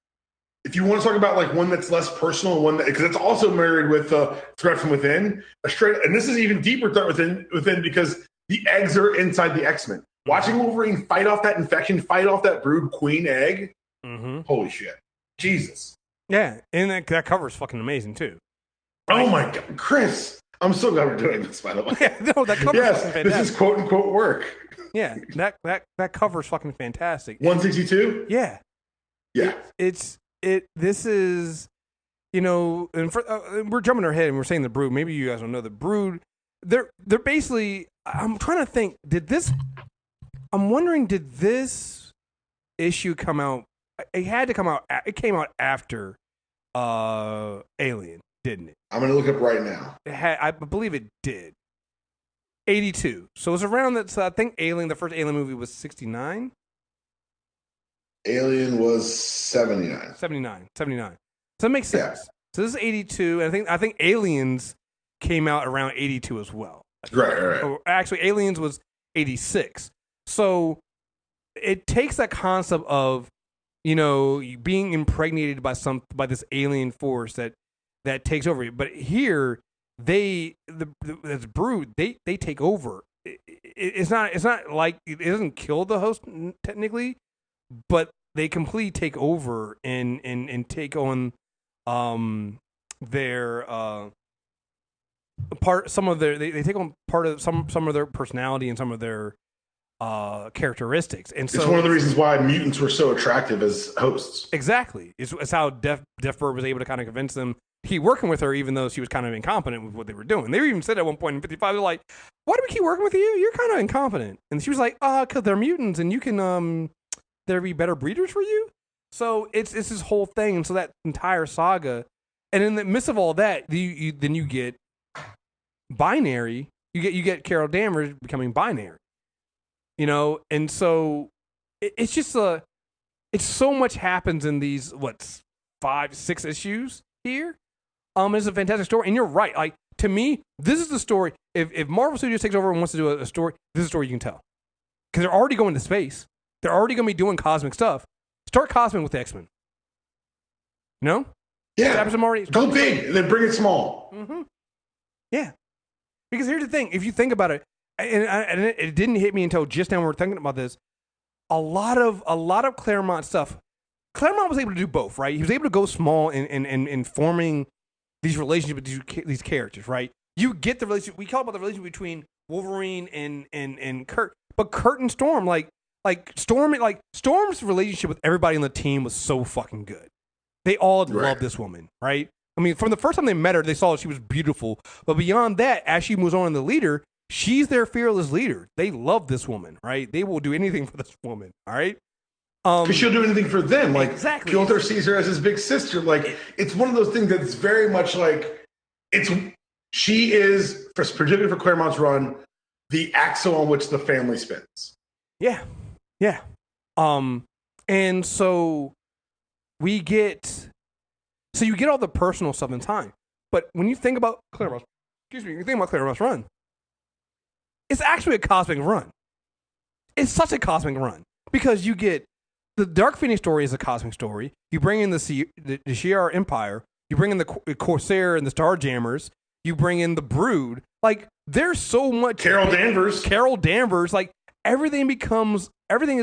if you want to talk about like one that's less personal, because it's also married with Threat from Within, and this is even deeper threat within because the eggs are inside the X-Men. Watching Wolverine fight off that infection, fight off that Brood Queen egg, holy shit, Jesus. Yeah, and that cover is fucking amazing too. Oh my God, Chris. I'm so glad we're doing this, by the way. Yeah, no, that cover is fucking fantastic. This is quote unquote work. Yeah, that cover is fucking fantastic. 162? Yeah. Yeah. This is, and we're jumping ahead and we're saying the Brood. Maybe you guys don't know the Brood. They're basically. I'm trying to think. I'm wondering, did this issue come out? It had to come out. It came out after Alien, didn't it? I'm going to look up right now. I believe it did. 82. So it was around that. So I think the first Alien movie was 69. Alien was 79. 79. So it makes Yeah. sense. So this is 82, and I think Aliens came out around 82 as well. Right. Or actually, Aliens was 86. So it takes that concept of, you know, being impregnated by this alien force that takes over you. But here, this brood, they take over. It's not like it doesn't kill the host technically, but they completely take over and take on their they take on part of some of their personality and some of their characteristics. And so it's one of the reasons why mutants were so attractive as hosts. Exactly. It's how Death Bird was able to kind of convince them to keep working with her, even though she was kind of incompetent with what they were doing. They even said at one point in 55, they're like, "Why do we keep working with you? You're kind of incompetent." And she was like, "Because they're mutants, and you can there be better breeders for you." So it's this whole thing, and so that entire saga, and in the midst of all that, then you get binary. You get Carol Danvers becoming binary. You know, and so it's just it's so much happens in these 5-6 issues here. It's a fantastic story, and you're right. Like, to me, this is the story. If Marvel Studios takes over and wants to do a story, this is a story you can tell because they're already going to space. They're already going to be doing cosmic stuff. Start cosmic with the X-Men. No, yeah, go big and then bring it small. Mm-hmm. Yeah, because here's the thing: if you think about it. And it didn't hit me until just now when we were thinking about this. A lot of Claremont stuff. Claremont was able to do both, right? He was able to go small in forming these relationships with these characters, right? You get the relationship. We talk about the relationship between Wolverine and Kurt, but Kurt and Storm, Storm's relationship with everybody on the team was so fucking good. They all loved this woman, right? I mean, from the first time they met her, they saw she was beautiful. But beyond that, as she moves on in the leader. She's their fearless leader. They love this woman, right? They will do anything for this woman, all right? Because she'll do anything for them. Like, exactly. Piotr sees her as his big sister. Like, it's one of those things that's very much like, she is, particularly for Claremont's run, the axle on which the family spins. Yeah. And so you get all the personal stuff in time. But when you think about Claremont's run, it's actually a cosmic run. It's such a cosmic run because you get the Dark Phoenix story is a cosmic story. You bring in the Shi'ar Empire. You bring in the Corsair and the Starjammers. You bring in the Brood. Like, there's so much. Carol Danvers. Like, everything is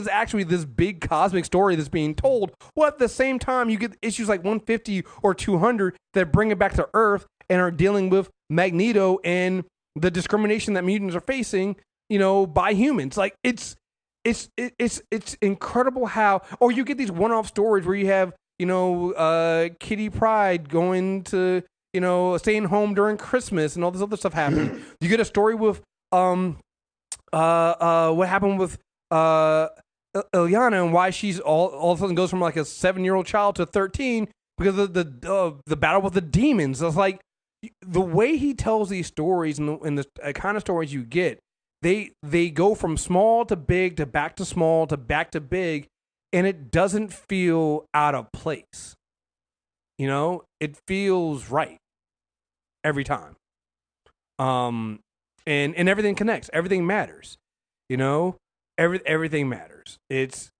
actually this big cosmic story that's being told. Well, at the same time, you get issues like 150 or 200 that bring it back to Earth and are dealing with Magneto and the discrimination that mutants are facing, you know, by humans. Like, it's incredible how, or you get these one-off stories where you have, you know, Kitty Pryde going to, you know, staying home during Christmas and all this other stuff happening. You get a story with what happened with Illyana and why she's all of a sudden goes from like a 7-year-old child to 13 because of the battle with the demons. It's like, the way he tells these stories and the kind of stories you get, they go from small to big to back to small to back to big, and it doesn't feel out of place. You know, it feels right every time. And everything connects. Everything matters. You know, everything matters. It's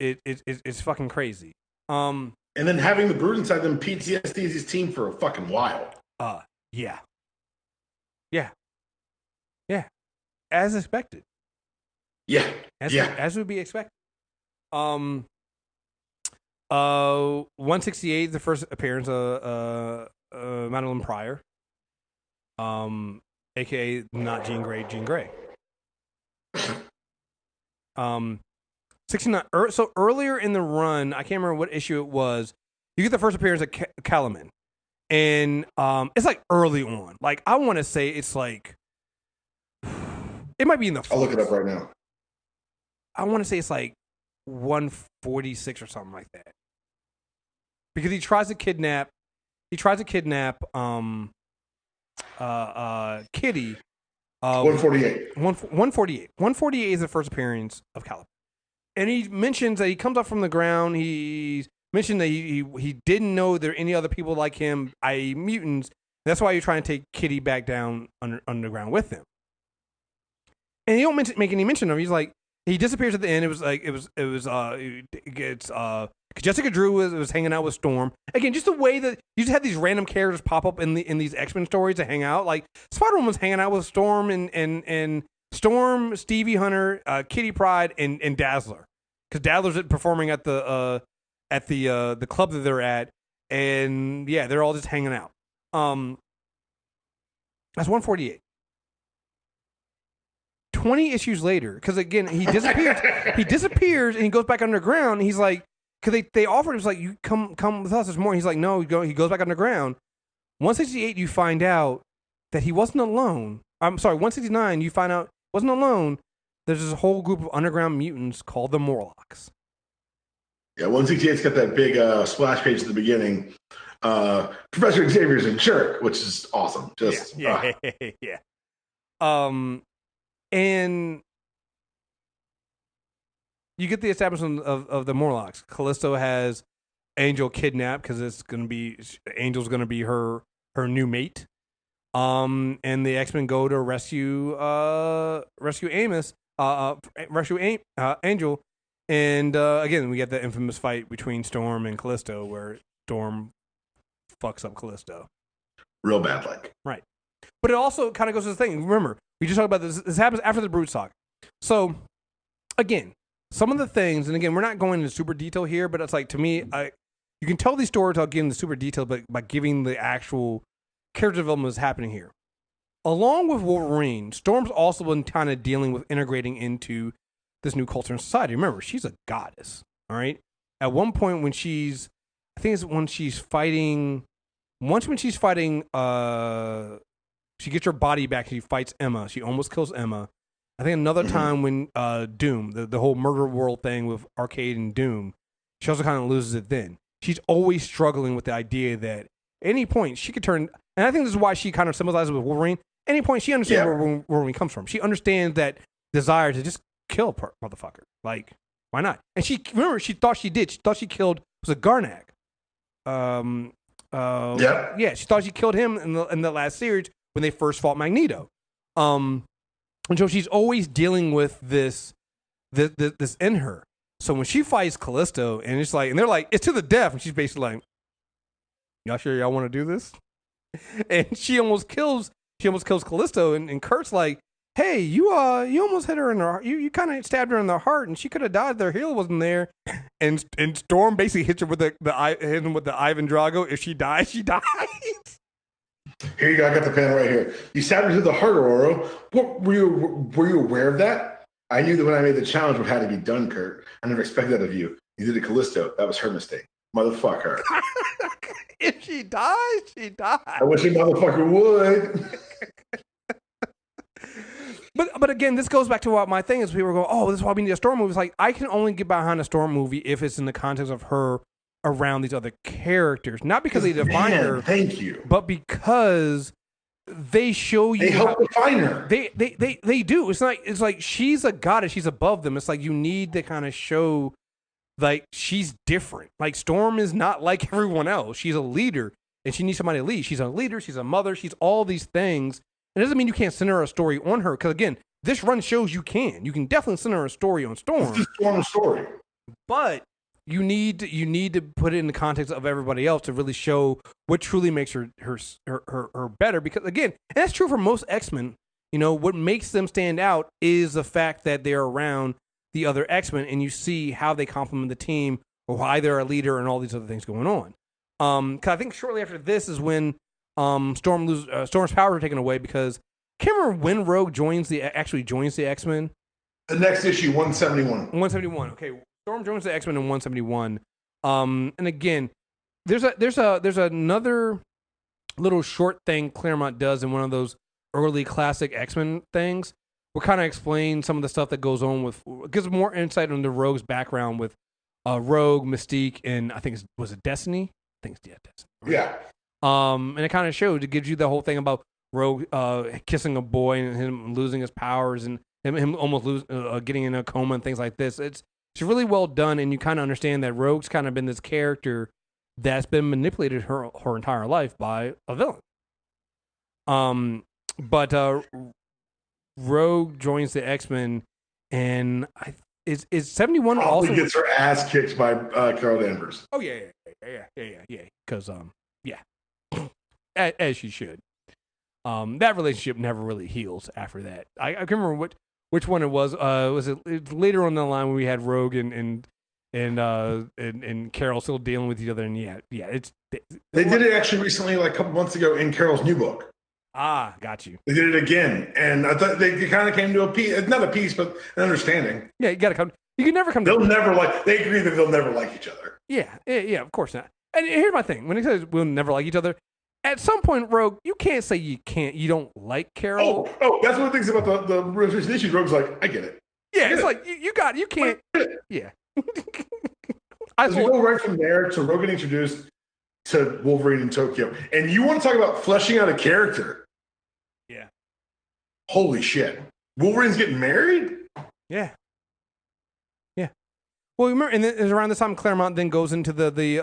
fucking crazy. And then having the Brood inside them PTSD his team for a fucking while. Yeah. As expected. As would be expected. 168, the first appearance of Madeline Pryor. AKA not Jean Grey, Jean Grey. 69. So earlier in the run, I can't remember what issue it was. You get the first appearance of Calaman. And it's like early on. Like, I want to say it's like, it might be in the 40s. I'll look it up right now. I want to say it's like 146 or something like that. Because he tries to kidnap Kitty. 148. 148. 148 is the first appearance of Calaman. And he mentions that he comes up from the ground. He's mentioned that he didn't know there are any other people like him, i.e., mutants. That's why you're trying to take Kitty back down underground with him. And he don't make any mention of him. He's like, he disappears at the end. It was Jessica Drew was hanging out with Storm. Again, just the way that you just had these random characters pop up in these X-Men stories to hang out. Like Spider-Woman was hanging out with Storm and Storm, Stevie Hunter, Kitty Pryde, and Dazzler. Because Dazzler's performing at the club that they're at, and yeah, they're all just hanging out. That's 148. 20 issues later, because again, he disappears and he goes back underground. And he's like, because they offered him, it's like, you come with us this morning. He's like, no, he goes back underground. 168, you find out that he wasn't alone. I'm sorry, 169, you find out he wasn't alone. There's this whole group of underground mutants called the Morlocks. Yeah, 168's got that big splash page at the beginning. Professor Xavier's a jerk, which is awesome. Yeah. And you get the establishment of the Morlocks. Callisto has Angel kidnapped because Angel's gonna be her new mate. And the X-Men go to rescue Angel. And again, we get the infamous fight between Storm and Callisto, where Storm fucks up Callisto. Real bad, like. Right. But it also kind of goes to the thing. Remember, we just talked about this. This happens after the Brute Saga. So, again, some of the things, and again, we're not going into super detail here, but it's like, to me, you can tell these stories without giving the super detail, but by giving the actual character development that's happening here. Along with Wolverine, Storm's also been kind of dealing with integrating into this new culture and society. Remember, she's a goddess, all right? At one point when she's fighting, she gets her body back. She fights Emma. She almost kills Emma. I think another time when Doom, the whole murder world thing with Arcade and Doom, she also kind of loses it then. She's always struggling with the idea that at any point she could turn, and I think this is why she kind of sympathizes with Wolverine. At any point she understands where Wolverine comes from. She understands that desire to just kill a motherfucker. Like, why not? And she thought she did. She thought she killed, was it Garnak? Yeah, she thought she killed him in the last series when they first fought Magneto. And so she's always dealing with this in her. So when she fights Callisto, and it's like, and they're like, it's to the death, and she's basically like, y'all sure y'all want to do this? And she almost kills Callisto, and Kurt's like, hey, you almost hit her in her, you kind of stabbed her in the heart, and she could have died. Their heel wasn't there, and Storm basically hits her with hit him with the Ivan Drago. If she dies, she dies. Here you go. I got the pen right here. You stabbed her to the heart, Aurora. What were you aware of that? I knew that when I made the challenge, what had to be done, Kurt. I never expected that of you. You did it, Callisto. That was her mistake, motherfucker. If she dies, she dies. I wish a motherfucker would. But again, this goes back to what my thing is. People go, oh, this is why we need a Storm movie. It's like, I can only get behind a Storm movie if it's in the context of her around these other characters. Not because they define her. Thank you. But because they show you. They help define her. They do. It's like she's a goddess. She's above them. It's like you need to kind of show, like, she's different. Like, Storm is not like everyone else. She's a leader, and she needs somebody to lead. She's a leader. She's a mother. She's all these things. It doesn't mean you can't center a story on her, because again, this run shows you can. You can definitely center a story on Storm. It's just Storm's story. But you need to put it in the context of everybody else to really show what truly makes her better. Because again, and that's true for most X-Men. You know, what makes them stand out is the fact that they're around the other X-Men, and you see how they complement the team, or why they're a leader, and all these other things going on. Because I think shortly after this is when Storm's powers are taken away, because I can't remember when Rogue joins the X-Men. The next issue, 171. 171. Okay, Storm joins the X-Men in 171. And again, there's another little short thing Claremont does in one of those early classic X-Men things. We'll kind of explain some of the stuff that goes on with, gives more insight into Rogue's background with Rogue, Mystique, and I think was it Destiny? I think it's Destiny. Right? Yeah. And it kind of showed, it gives you the whole thing about Rogue kissing a boy and him losing his powers, and him almost getting in a coma and things like this. She's really well done, and you kind of understand that Rogue's kind of been this character that's been manipulated her entire life by a villain. But Rogue joins the X-Men, and is 71 also gets her ass kicked by Carol Danvers. Oh yeah. Because as she should. That relationship never really heals after that. I can't remember which one it was. Was it later on the line when we had Rogue and Carol still dealing with each other? And they did it actually recently, like a couple months ago, in Carol's new book. Ah, got you. They did it again, and I thought they kind of came to a peace. Not a peace, but an understanding. Yeah, you gotta come. You can never come. They'll never like. They agree that they'll never like each other. Yeah, of course not. And here's my thing: when it says we'll never like each other, at some point, Rogue, you can't say you don't like Carol. Oh, that's one of the things about the recent issues. Rogue's like, I get it. Yeah, it's like you can't. Yeah. We go right from there to Rogue getting introduced to Wolverine in Tokyo, and you want to talk about fleshing out a character? Yeah. Holy shit! Wolverine's getting married? Yeah. Well, remember, and then around this time, Claremont then goes into the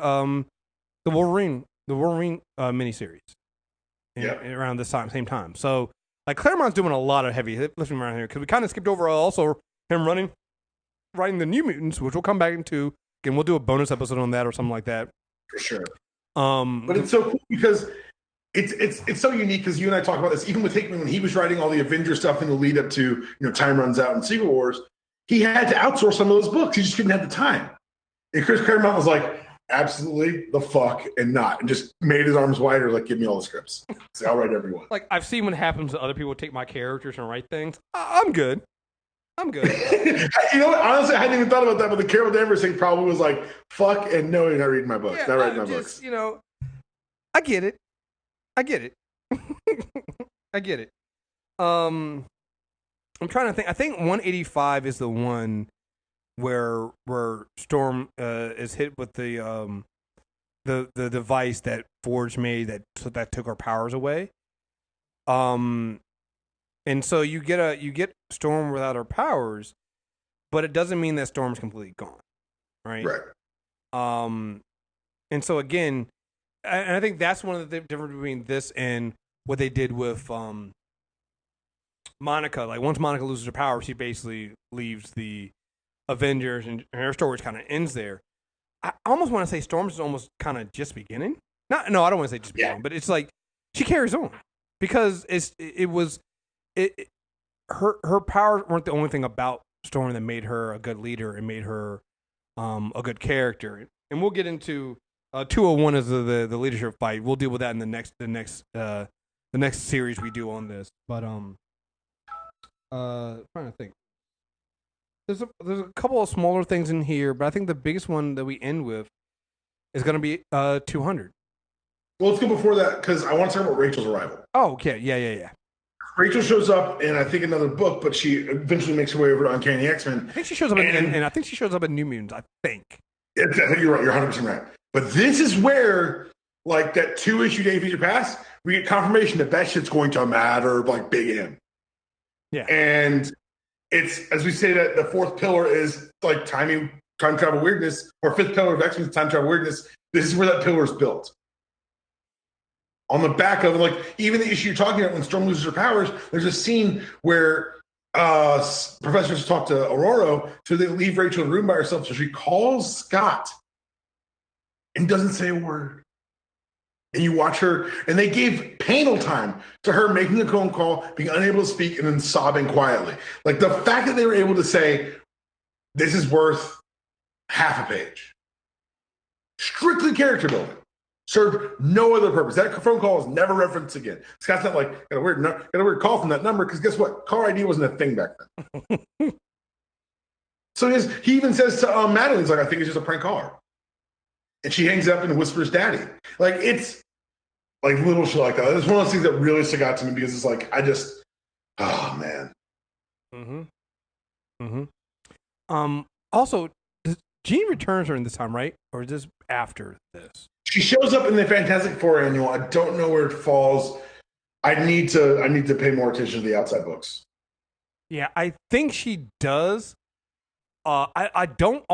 Wolverine miniseries. Around this time, same time. So, like, Claremont's doing a lot of heavy lifting around here because we kind of skipped over also him writing the New Mutants, which we'll come back into. Again, we'll do a bonus episode on that or something like that. For sure. But it's so cool because it's so unique because you and I talk about this. Even with Hickman, when he was writing all the Avengers stuff in the lead up to Time Runs Out and Secret Wars, he had to outsource some of those books. He just couldn't have the time. And Chris Claremont was like, absolutely the fuck and not, and just made his arms wider, like, give me all the scripts. So I'll write everyone. Like, I've seen what happens to other people take my characters and write things. I'm good. You know what? Honestly, I hadn't even thought about that, but the Carol Danvers thing probably was like, fuck, and no, you're not reading my books. Not writing my books. I get it. I get it. I'm trying to think. I think 185 is the one where Storm is hit with the device that Forge made that took her powers away. And so you get Storm without her powers, but it doesn't mean that Storm's completely gone, right? Right. And so again, and I think that's one of the difference between this and what they did with Monica. Like, once Monica loses her power, she basically leaves the Avengers, and her story kind of ends there. I almost want to say Storm's is almost kind of just beginning. No, I don't want to say just beginning, but it's like she carries on because her powers weren't the only thing about Storm that made her a good leader and made her a good character. And we'll get into 201 as the leadership fight. We'll deal with that in the next series we do on this. But trying to think. There's a couple of smaller things in here, but I think the biggest one that we end with is going to be 200. Well, let's go before that because I want to talk about Rachel's arrival. Oh, okay. Yeah. Rachel shows up in, I think, another book, but she eventually makes her way over to Uncanny X-Men. I think she shows up and I think she shows up in New Mutants, I think. I think you're right. You're 100% right. But this is where, like, that 2-issue Days of Future Past, we get confirmation that shit's going to matter, like, big M. Yeah. And it's, as we say, that the fourth pillar is, like, time travel weirdness, or fifth pillar of X-Men's time travel weirdness. This is where that pillar is built. On the back of, like, even the issue you're talking about when Storm loses her powers, there's a scene where professors talk to Aurora, so they leave Rachel in the room by herself. So she calls Scott and doesn't say a word. And you watch her, and they gave panel time to her making the phone call, being unable to speak, and then sobbing quietly. Like, the fact that they were able to say, this is worth half a page. Strictly character building. Served no other purpose. That phone call is never referenced again. Scott's not like, got a weird call from that number, because guess what? Caller ID wasn't a thing back then. So he even says to Madeline, he's like, I think it's just a prank caller. And she hangs up and whispers daddy. Like, it's like little shit like that. It's one of those things that really stuck out to me because it's like, oh man. Also, Jean returns during this time, right? Or is this after this? She shows up in the Fantastic Four annual. I don't know where it falls. I need to pay more attention to the outside books. Yeah, I think she does. I don't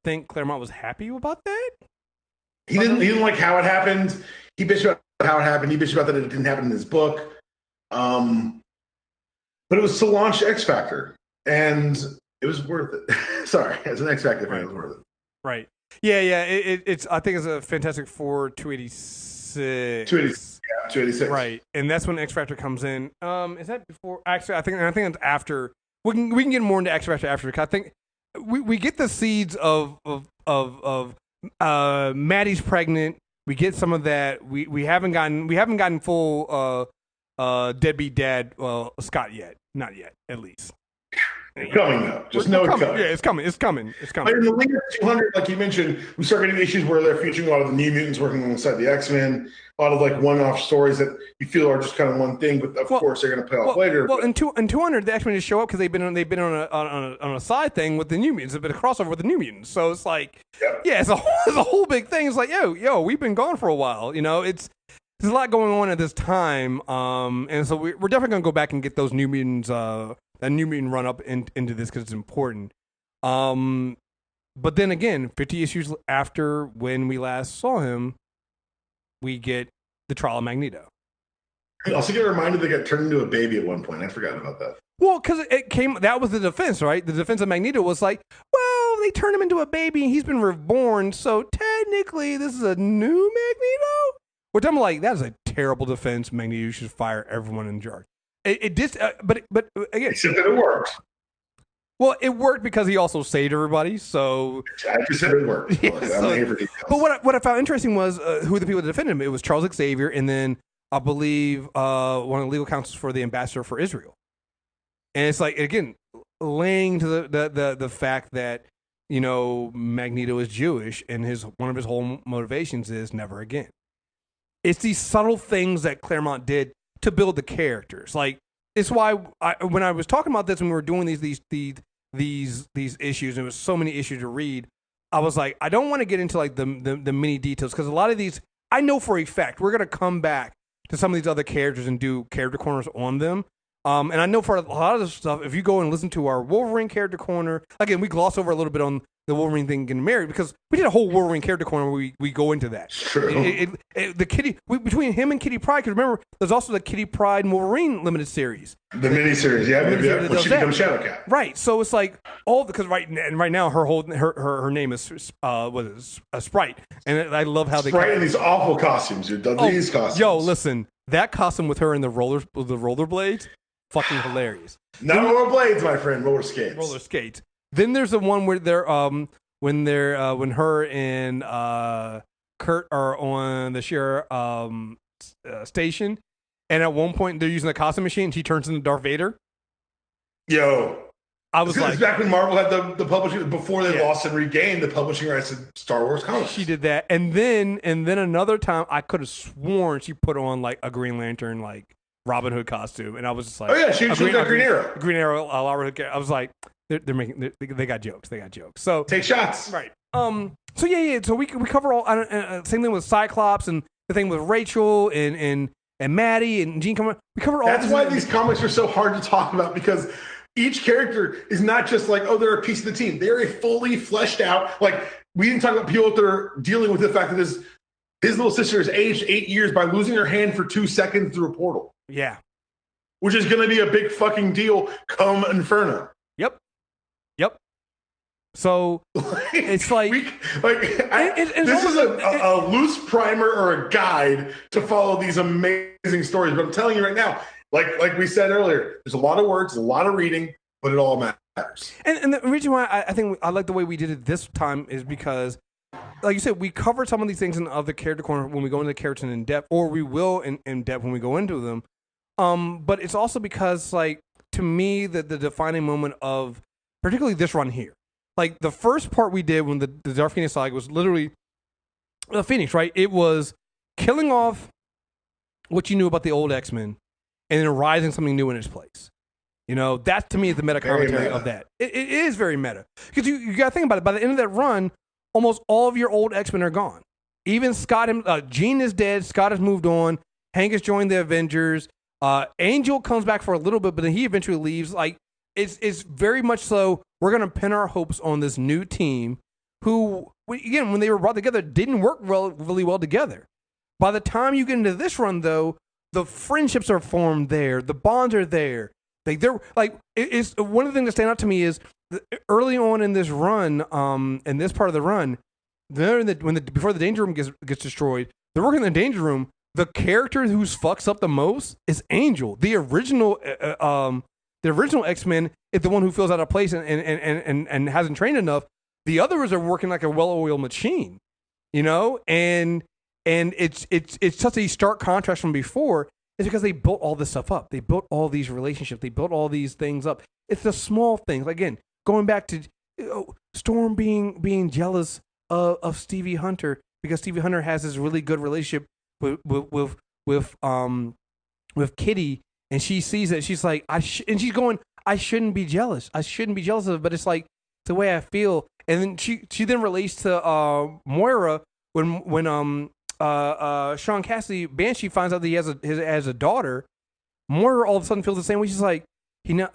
think Claremont was happy about that. He didn't like how it happened. He bitched about how it happened. He bitched about that it didn't happen in his book. But it was to launch X Factor, and it was worth it. Sorry, as an X Factor fan, it was worth it. Right. Yeah. It's. I think it's a Fantastic Four 286. 286. Right, and that's when X Factor comes in. Is that before? Actually, I think it's after. We can get more into X Factor after. Because I think we get the seeds of Maddie's pregnant. We get some of that. We haven't gotten full deadbeat dad Scott yet. Not yet, at least. It's coming though. Just know it's coming. Yeah, it's coming. It's coming. But in the later 200, like you mentioned, we start getting issues where they're featuring a lot of the New Mutants working alongside the X-Men. A lot of like one-off stories that you feel are just kind of one thing, but of course they're going to pay off later. Well, in 200, the X-Men just show up because they've been on a side thing with the New Mutants. They've been a crossover with the New Mutants. So it's like, it's a whole big thing. It's like, yo, we've been gone for a while. You know, there's a lot going on at this time, and so we're definitely going to go back and get those New Mutants, that New Mutant run up into this because it's important. But then again, 50 issues after when we last saw him, we get the trial of Magneto. I also get reminded they got turned into a baby at one point. I forgot about that. Well, because that was the defense, right? The defense of Magneto was like, well, they turned him into a baby and he's been reborn, so technically this is a new Magneto? Which I'm like, that is a terrible defense. Magneto should fire everyone in charge. It did, but again, except that it worked. Well, it worked because he also saved everybody. So I just said it worked. Yeah, but what I found interesting was who the people that defended him. It was Charles Xavier, and then I believe one of the legal counsels for the ambassador for Israel. And it's like, again, laying to the fact that Magneto is Jewish, and one of his whole motivations is never again. It's these subtle things that Claremont did to build the characters. Like, it's why when I was talking about this, when we were doing these issues, and it was so many issues to read, I was like, I don't want to get into like the mini details, because a lot of these, I know for a fact we're going to come back to some of these other characters and do character corners on them. And I know for a lot of this stuff, if you go and listen to our Wolverine character corner, again, we gloss over a little bit on the Wolverine thing getting married, because we did a whole Wolverine character corner where we go into that. True. Between him and Kitty Pryde, because remember, there's also the Kitty Pryde and Wolverine limited series. The miniseries, which she becomes Shadowcat. Right. So it's like because right now her name is Sprite, and I love how they Sprite in these awful costumes. These costumes. Yo, listen, that costume with her in the rollerblades, fucking hilarious. Not rollerblades, my friend. Roller skates. Roller skates. Then there's the one where they're when her and Kurt are on the Shire station, and at one point they're using the costume machine, and she turns into Darth Vader. Yo, I was like, it's back when Marvel had the publishing, before they lost and regained the publishing rights to Star Wars comics. She did that, and then another time I could have sworn she put on like a Green Lantern, like Robin Hood costume, and I was just like, oh yeah, she was Green Arrow. Green Arrow, Robin Hood. I was like, they're making, they got jokes. They got jokes. So take shots, right? So yeah. So we cover all. Same thing with Cyclops, and the thing with Rachel and Maddie and Jean. We cover all. That's why these comics are so hard to talk about, because each character is not just like, oh, they're a piece of the team. They're a fully fleshed out. Like, we didn't talk about people that are dealing with the fact that his little sister is aged 8 years by losing her hand for 2 seconds through a portal. Yeah, which is going to be a big fucking deal come Inferno. Yep. So it's like, this is a loose primer or a guide to follow these amazing stories. But I'm telling you right now, like we said earlier, there's a lot of words, a lot of reading, but it all matters. And the reason why I think I like the way we did it this time is because, like you said, we covered some of these things in the other character corner when we go into the characters in depth, or we will in depth when we go into them. But it's also because, like, to me, the defining moment of particularly this run here, like the first part we did when the Dark Phoenix saga was literally the Phoenix, right? It was killing off what you knew about the old X-Men and then rising something new in its place. That to me is the meta commentary of that. It is very meta, because you got to think about it. By the end of that run, almost all of your old X-Men are gone. Even Scott, Jean is dead. Scott has moved on. Hank has joined the Avengers. Angel comes back for a little bit, but then he eventually leaves. Like, it's very much so we're going to pin our hopes on this new team who, again, when they were brought together, didn't work really well together. By the time you get into this run, though, the friendships are formed there. The bonds are there. It's one of the things that stand out to me is early on in this run, in this part of the run, before the Danger Room gets destroyed, they're working in the Danger Room. The character who fucks up the most is Angel. The original X-Men is the one who feels out of place and hasn't trained enough. The others are working like a well-oiled machine, you know, and it's such a stark contrast from before. It's because they built all this stuff up. They built all these relationships. They built all these things up. It's the small things. Again, going back to Storm being jealous of Stevie Hunter because Stevie Hunter has this really good relationship with Kitty, and she sees it. She's like, and she's going, I shouldn't be jealous. I shouldn't be jealous of it, but it's like it's the way I feel. And then she then relates to Moira when Sean Cassidy Banshee finds out that he has a daughter. Moira all of a sudden feels the same way. She's like,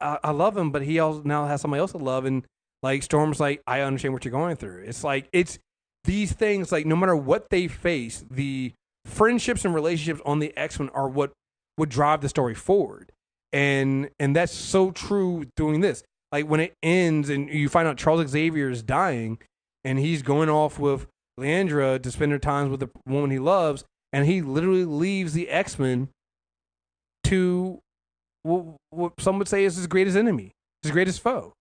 I love him, but he also now has somebody else to love. And like Storm's like, I understand what you're going through. It's like it's these things, like no matter what they face, the friendships and relationships on the X-Men are what would drive the story forward. And that's so true doing this. Like when it ends and you find out Charles Xavier is dying and he's going off with Leandra to spend her time with the woman he loves, and he literally leaves the X-Men to what some would say is his greatest enemy, his greatest foe.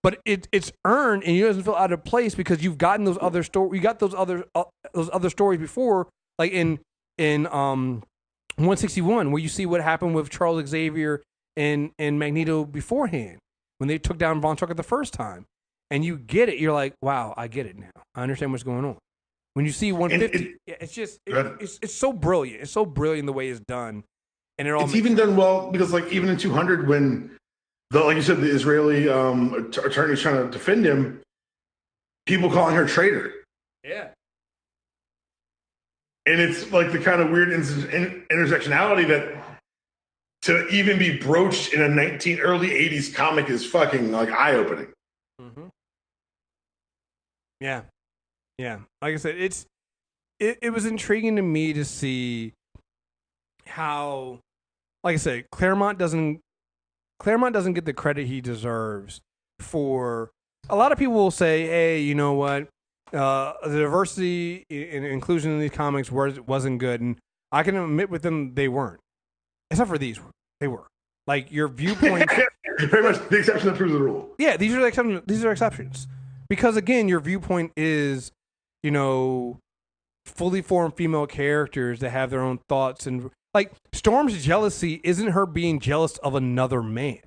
But it's earned, and he doesn't feel out of place because you've gotten those other stories. You got those other stories before, like in 161, where you see what happened with Charles Xavier and Magneto beforehand when they took down Von Strucker the first time, and you get it. You're like, wow, I get it now. I understand what's going on. When you see 150, it's just it's so brilliant. It's so brilliant the way it's done, and it's even done well because like even in 200 when. Like you said, the Israeli attorney's trying to defend him. People calling her traitor. Yeah. And it's like the kind of weird intersectionality that to even be broached in a early 80s comic is fucking like eye-opening. Mm-hmm. Yeah. Yeah. Like I said, it was intriguing to me to see how, like I said, Claremont doesn't get the credit he deserves for. A lot of people will say, hey, you know what? The diversity and inclusion in these comics wasn't good. And I can admit with them, they weren't. Except for these. They were. Like, your viewpoint. Very much the exception that proves the rule. Yeah, these are exceptions. Because, again, your viewpoint is, you know, fully formed female characters that have their own thoughts and. Like, Storm's jealousy isn't her being jealous of another man.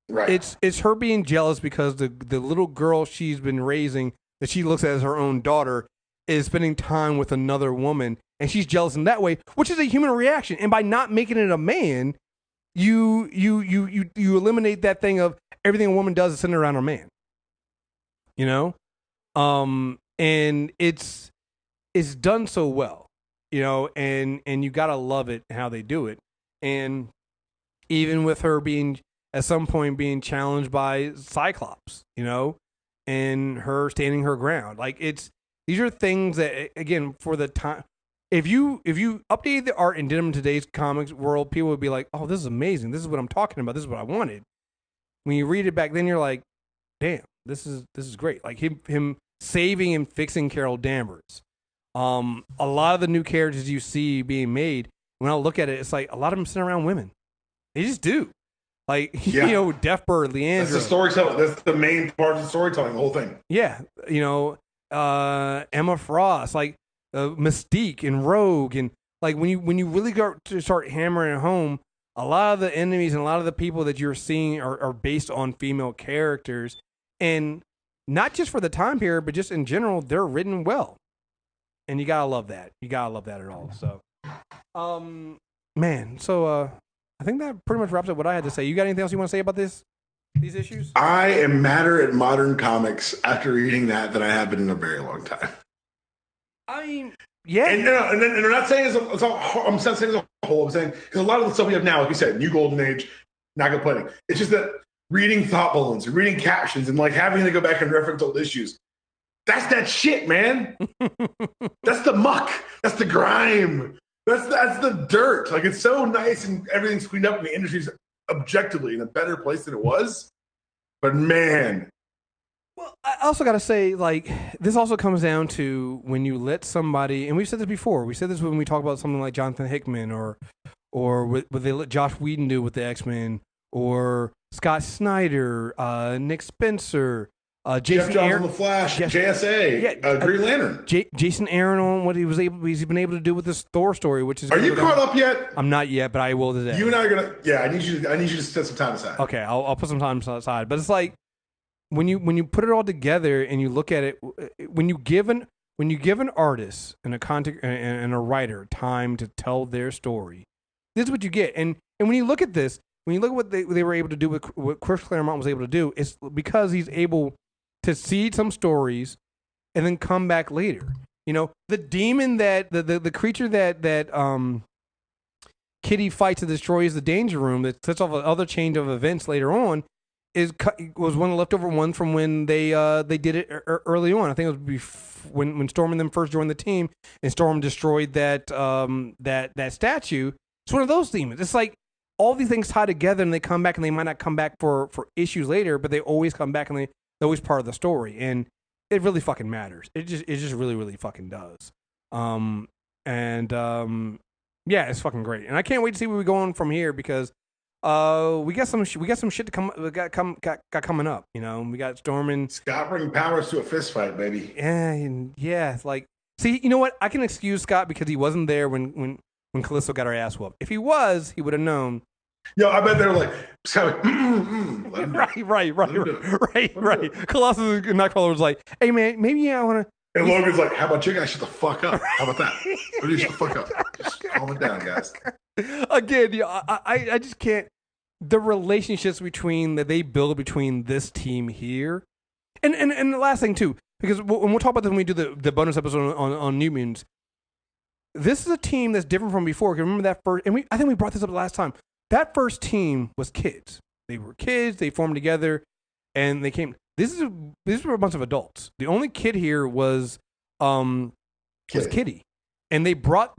Right. It's her being jealous because the little girl she's been raising, that she looks at as her own daughter, is spending time with another woman, and she's jealous in that way, which is a human reaction. And by not making it a man, you eliminate that thing of everything a woman does is centered around a man. You know? And it's done so well. You know, and you gotta love it how they do it. And even with her being at some point being challenged by Cyclops, you know, and her standing her ground. Like these are things that, again, for the time, if you updated the art and did them in today's comics world, people would be like, oh, this is amazing. This is what I'm talking about. This is what I wanted. When you read it back then, you're like, damn, this is great. Like him saving and fixing Carol Danvers. A lot of the new characters you see being made, when I look at it, it's like a lot of them sit around women. They just do. Like, you know, Deathbird, Leandra. That's the storytelling. That's the main part of the storytelling, the whole thing. Yeah. You know, Emma Frost, like Mystique and Rogue. And like when you really go to start hammering it home, a lot of the enemies and a lot of the people that you're seeing are based on female characters. And not just for the time period, but just in general, they're written well. And you gotta love that. You gotta love that at all. So, man. So, I think that pretty much wraps up what I had to say. You got anything else you want to say about these issues? I am madder at modern comics after reading that than I have been in a very long time. I mean, yeah. And I'm not saying it's all. I'm not saying it's a whole. I'm saying because a lot of the stuff we have now, like you said, new golden age, not complaining. It's just that reading thought balloons, reading captions, and like having to go back and reference old issues. That's that shit, man. That's the muck. That's the grime. That's the dirt. Like, it's so nice and everything's cleaned up and the industry's objectively in a better place than it was. But man. Well, I also got to say, like, this also comes down to when you let somebody, and we've said this before. We said this when we talk about something like Jonathan Hickman or what they let Josh Whedon do with the X-Men, or Scott Snyder, Nick Spencer, Jason Jeff Johns Aaron, on the Flash, JSA, Green Lantern. Jason Aaron on what he's been able to do with this Thor story, which is. Are you caught up yet? I'm not yet, but I will today. You and I are gonna. Yeah, I need you to set some time aside. Okay, I'll put some time aside. But it's like when you put it all together and you look at it, when you give an artist and a content and a writer time to tell their story, this is what you get. And when you look at this, when you look at what they were able to do with what Chris Claremont was able to do, it's because he's able to seed some stories and then come back later. You know, the demon that the creature that Kitty fights and destroys the Danger Room that sets off another chain of events later on was one of the leftover ones from when they did it early on. I think it was when Storm and them first joined the team and Storm destroyed that statue. It's one of those demons. It's like all these things tie together and they come back and they might not come back for issues later, but they always come back and they're always part of the story. And it really fucking matters. It just really, really fucking does. Yeah, it's fucking great. And I can't wait to see where we go on from here because we got some shit to coming up. You know, we got Storm and Scott bringing powers to a fist fight, baby. Yeah. It's like, see, you know what? I can excuse Scott because he wasn't there when Callisto got her ass whooped. If he was, he would have known. Yo, I bet they were like, Scott, right. Colossus Nightcrawler was like, hey man, maybe I want to. And Logan's like, how about you guys shut the fuck up? How about that? What do you shut the fuck up? Just calm it down, guys. Again, yeah, I just can't. The relationships that they build between this team here, and the last thing too, because we'll talk about this when we do the bonus episode on New Mutants. This is a team that's different from before. Remember that first, and I think we brought this up the last time. That first team was kids. They were kids. They formed together, and they came. These were a bunch of adults. The only kid here was Kitty, and they brought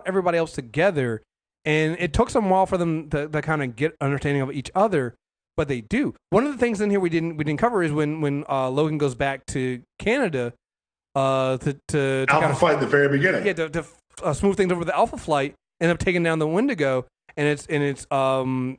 everybody else together. And it took some while for them to kind of get understanding of each other, but they do. One of the things in here we didn't cover is when Logan goes back to Canada to Alpha kind of fight at the very beginning. Yeah, to smooth things over the Alpha flight, end up taking down the Wendigo. And it's Logan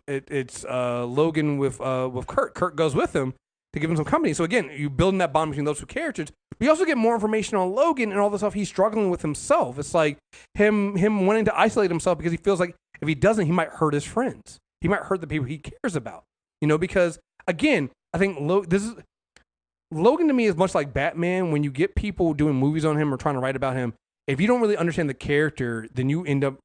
with Kurt. Kurt goes with him to give him some company. So again, you building that bond between those two characters. We also get more information on Logan and all the stuff he's struggling with himself. It's like him wanting to isolate himself because he feels like if he doesn't, he might hurt his friends. He might hurt the people he cares about. You know, because again, I think Logan to me is much like Batman. When you get people doing movies on him or trying to write about him, if you don't really understand the character, then you end up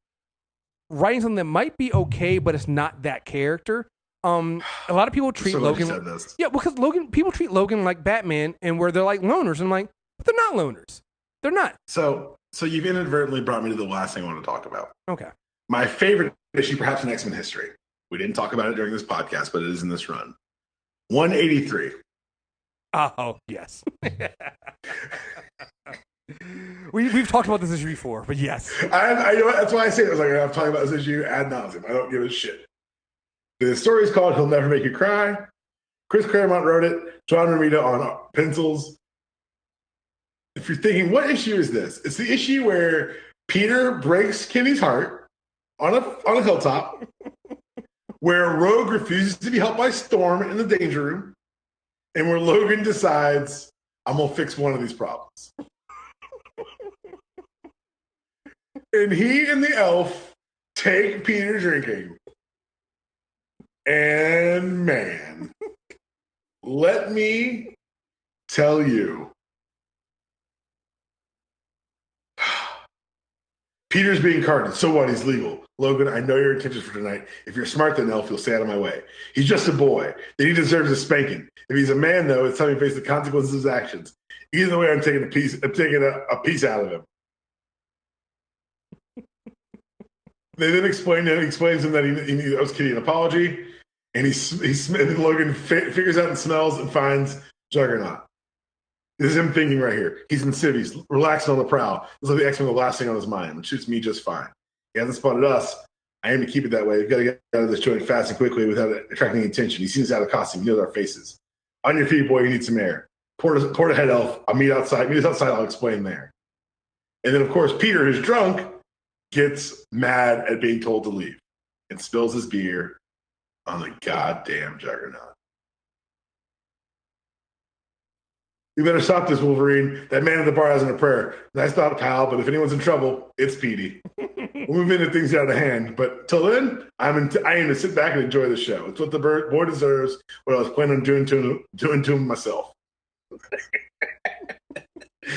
writing something that might be okay, but it's not that character. A lot of people treat Logan. Yeah, because people treat Logan like Batman, and where they're like loners, and I'm like, but they're not loners. They're not. So you've inadvertently brought me to the last thing I want to talk about. Okay. My favorite issue, perhaps in X-Men history. We didn't talk about it during this podcast, but it is in this run. 183. Oh yes. We've talked about this issue before, but yes. I you know what? That's why I say it. I was like, I'm talking about this issue ad nauseum. I don't give a shit. The story is called He'll Never Make You Cry. Chris Claremont wrote it. John Romita on pencils. If you're thinking, what issue is this? It's the issue where Peter breaks Kitty's heart on a hilltop, where Rogue refuses to be helped by Storm in the Danger Room, and where Logan decides, I'm going to fix one of these problems. And he and the elf take Peter drinking. And man, let me tell you, Peter's being carded. So what? He's legal. Logan, I know your intentions for tonight. If you're smart than elf, you'll stay out of my way. He's just a boy. Then he deserves a spanking. If he's a man, though, it's time he face the consequences of his actions. Either way, I'm taking a piece out of him. They then explains him that he owes Kitty an apology, and and then Logan figures out and smells and finds Juggernaut. This is him thinking right here. He's in cities, relaxing on the prowl. This is the X-Men, the last thing on his mind, which suits me just fine. He hasn't spotted us. I aim to keep it that way. We've got to get out of this joint fast and quickly without attracting attention. He sees us out of costume. He knows our faces. On your feet, boy. You need some air. Port ahead, elf. I'll meet outside. Meet us outside. I'll explain there. And then, of course, Peter, who's drunk, gets mad at being told to leave and spills his beer on the goddamn Juggernaut. You better stop this, Wolverine. That man at the bar hasn't a prayer. Nice thought, pal, but if anyone's in trouble, it's Petey. We'll move into things out of hand. But till then, I aim to sit back and enjoy the show. It's what the boy deserves, what I was planning on doing to him myself.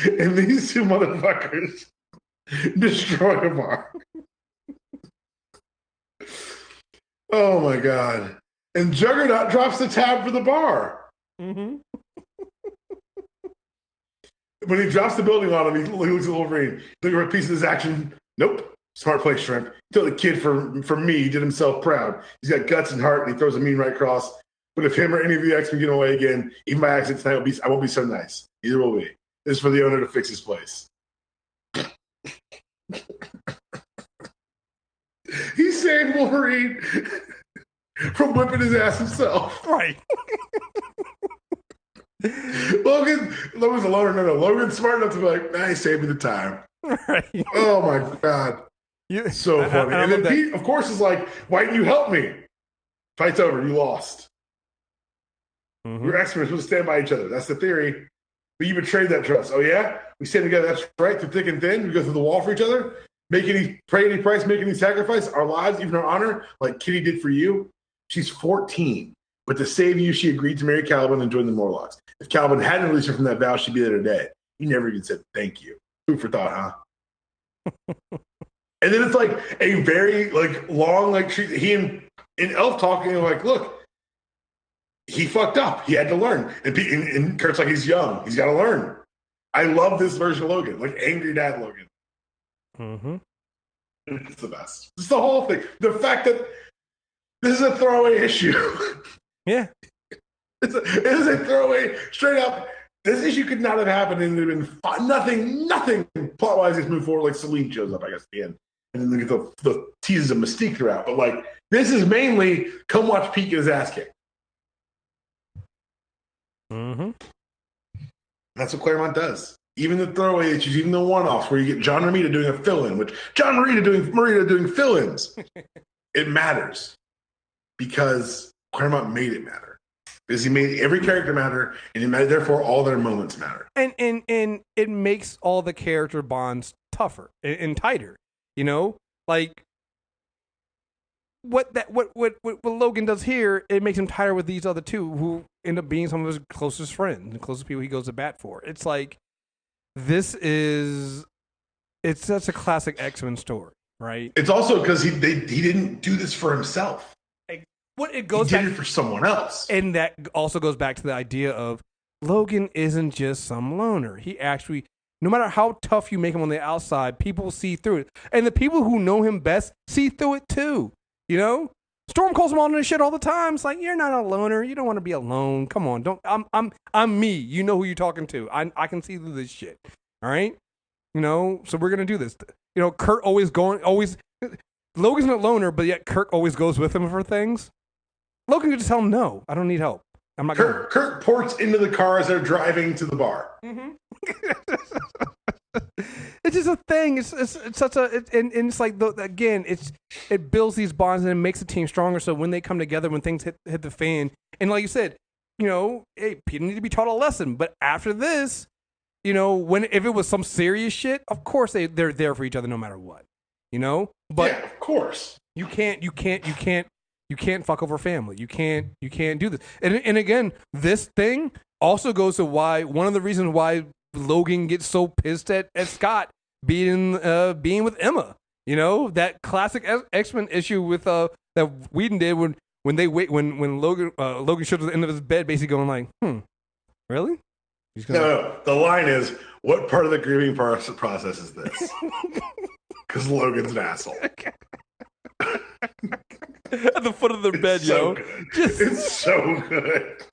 And these two motherfuckers destroy a bar. Oh, my God. And Juggernaut drops the tab for the bar. Mm-hmm. When he drops the building on him, he looks at Wolverine. Looking for a piece of his action. Nope. Smart play, Shrimp. He told the kid for me, he did himself proud. He's got guts and heart, and he throws a mean right cross. But if him or any of the X-Men get away again, even by accident tonight, I won't be so nice. Neither will we. This is for the owner to fix his place. He saved Wolverine from whipping his ass himself. Right. Logan's a loner. No. Logan's smart enough to be like, nah, he saved me the time. Right. Oh, my God. So funny. And then Pete, of course, is like, why didn't you help me? Fight's over. You lost. Mm-hmm. We're X-Men. We're supposed to stand by each other. That's the theory. But you betrayed that trust. Oh, yeah? We stand together. That's right. Through thick and thin. We go through the wall for each other. Pay any price, make any sacrifice. Our lives, even our honor, like Kitty did for you. She's 14. But to save you, she agreed to marry Caliban and join the Morlocks. If Caliban hadn't released her from that vow, she'd be there today. You never even said thank you. Food for thought, huh? And then it's like a very long he and Elf talking like, look, he fucked up. He had to learn. And Kurt's like, he's young. He's got to learn. I love this version of Logan, like angry dad Logan. Mm-hmm. It's the best. It's the whole thing. The fact that this is a throwaway issue. Yeah. It is a throwaway, straight up. This issue could not have happened and it would have been nothing plot-wise has moved forward. Like Selene shows up, I guess, at the end. And then we get the teases of Mystique throughout. But this is mainly come watch Pete get his ass kicked. Mm-hmm. That's what Claremont does. Even the throwaway issues, even the one-offs where you get John Romita doing a fill-in, which John Marita doing fill-ins. It matters because Claremont made it matter. Because he made every character matter, and therefore all their moments matter. And it makes all the character bonds tougher and tighter. You know, like what Logan does here, it makes him tighter with these other two who end up being some of his closest friends, the closest people he goes to bat for. It's like it's such a classic X-Men story, right? It's also because he didn't do this for himself. It did it for someone else. And that also goes back to the idea of Logan isn't just some loner. He actually, no matter how tough you make him on the outside, people see through it. And the people who know him best see through it too. You know? Storm calls him on this shit all the time. It's like, you're not a loner. You don't want to be alone. Come on. I'm me. You know who you're talking to. I can see through this shit. All right? You know, so we're going to do this. You know, Kurt Logan's not a loner, but yet Kurt always goes with him for things. Logan could just tell him, no, I don't need help. I'm not going. Kurt ports into the car as they're driving to the bar. Mm-hmm. It's just a thing. It's such a and it's like again, it builds these bonds and it makes the team stronger. So when they come together, when things hit the fan, and like you said, you know, hey, Peter needs to be taught a lesson. But after this, you know, if it was some serious shit, of course they're there for each other no matter what. You know, but yeah, of course you can't fuck over family. You can't do this. And again, this thing also goes to why one of the reasons why Logan gets so pissed at Scott being with Emma. You know, that classic X-Men issue with that Whedon did when Logan shows at the end of his bed, basically going like, really? No. The line is, what part of the grieving process is this? Because Logan's an asshole. at the foot of their bed, yo. Good. It's so good.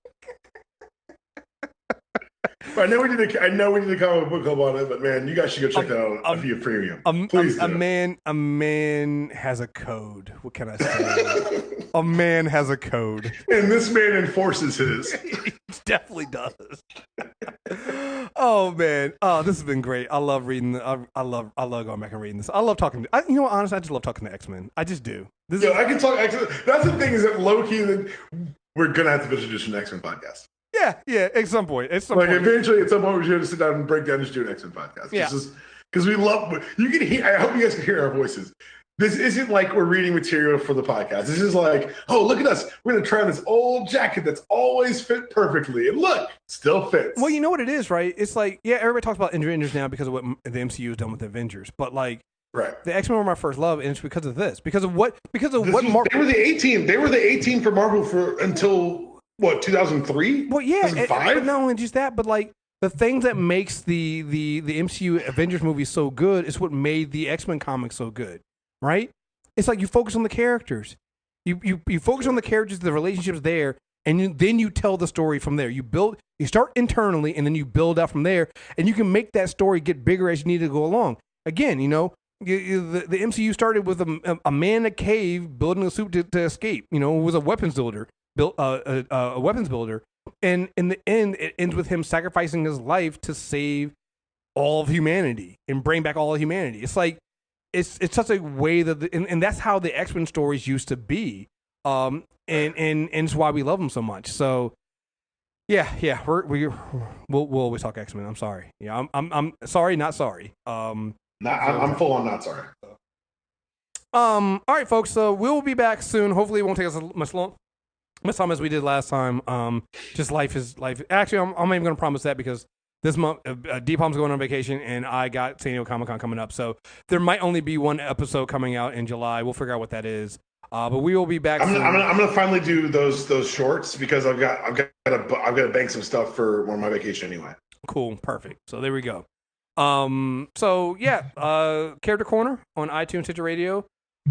I know we need a comic book club on it, but man, you guys should go check that out via premium. Please a man has a code. What can I say? A man has a code, and this man enforces his. He definitely does. Oh man, this has been great. I love reading. I love going back and reading this. I love talking. Honestly, I just love talking to X-Men. I just do. I can talk X-Men. That's the thing is that low-key that we're gonna have to eventually do an X-Men podcast. Yeah. At some point, eventually, at some point, we're going to sit down and break down and just do an X-Men podcast. Yeah, because we love. You can hear. I hope you guys can hear our voices. This isn't like we're reading material for the podcast. This is like, oh, look at us. We're going to try on this old jacket that's always fit perfectly, and look, still fits. Well, you know what it is, right? It's like, yeah, everybody talks about Avengers now because of what the MCU has done with the Avengers, but like. Right. The X-Men were my first love, and it's because of this. Because of what Marvel. They were the 18. They were the 18 for Marvel for until what, 2003? Well, yeah. 2005? Not only just that, but like the things that makes the MCU Avengers movies so good is what made the X-Men comics so good, right? It's like you focus on the characters. You focus on the characters, the relationships there, and then you tell the story from there. You start internally, and then you build out from there, and you can make that story get bigger as you need to go along. Again, the MCU started with a man in a cave building a suit to escape. It was a weapons builder, a weapons builder, and in the end, it ends with him sacrificing his life to save all of humanity and bring back all of humanity. It's like it's such a way that, and that's how the X-Men stories used to be, and it's why we love them so much. So. Yeah, we'll always talk X-Men. I'm sorry. Yeah, I'm sorry, not sorry. I'm full on not sorry. All right, folks. So we'll be back soon. Hopefully, it won't take us much time as we did last time. Just life is life. Actually, I'm not even going to promise that because this month, D-Palm's going on vacation, and I got San Diego Comic-Con coming up. So there might only be one episode coming out in July. We'll figure out what that is. But we will be back. I'm gonna finally do those shorts because I've got to bank some stuff for one of my vacation anyway. Cool, perfect. So there we go. So yeah, Character Corner on iTunes, Stitcher Radio,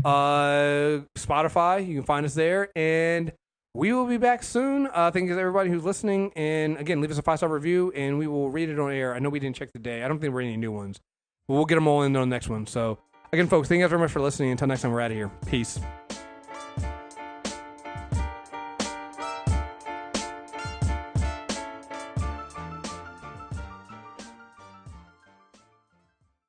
Spotify. You can find us there, and we will be back soon. Thank you to everybody who's listening, and again, leave us a 5-star review, and we will read it on air. I know we didn't check today. I don't think we're any new ones, but we'll get them all in on the next one. So again, folks, thank you guys very much for listening. Until next time, we're out of here. Peace.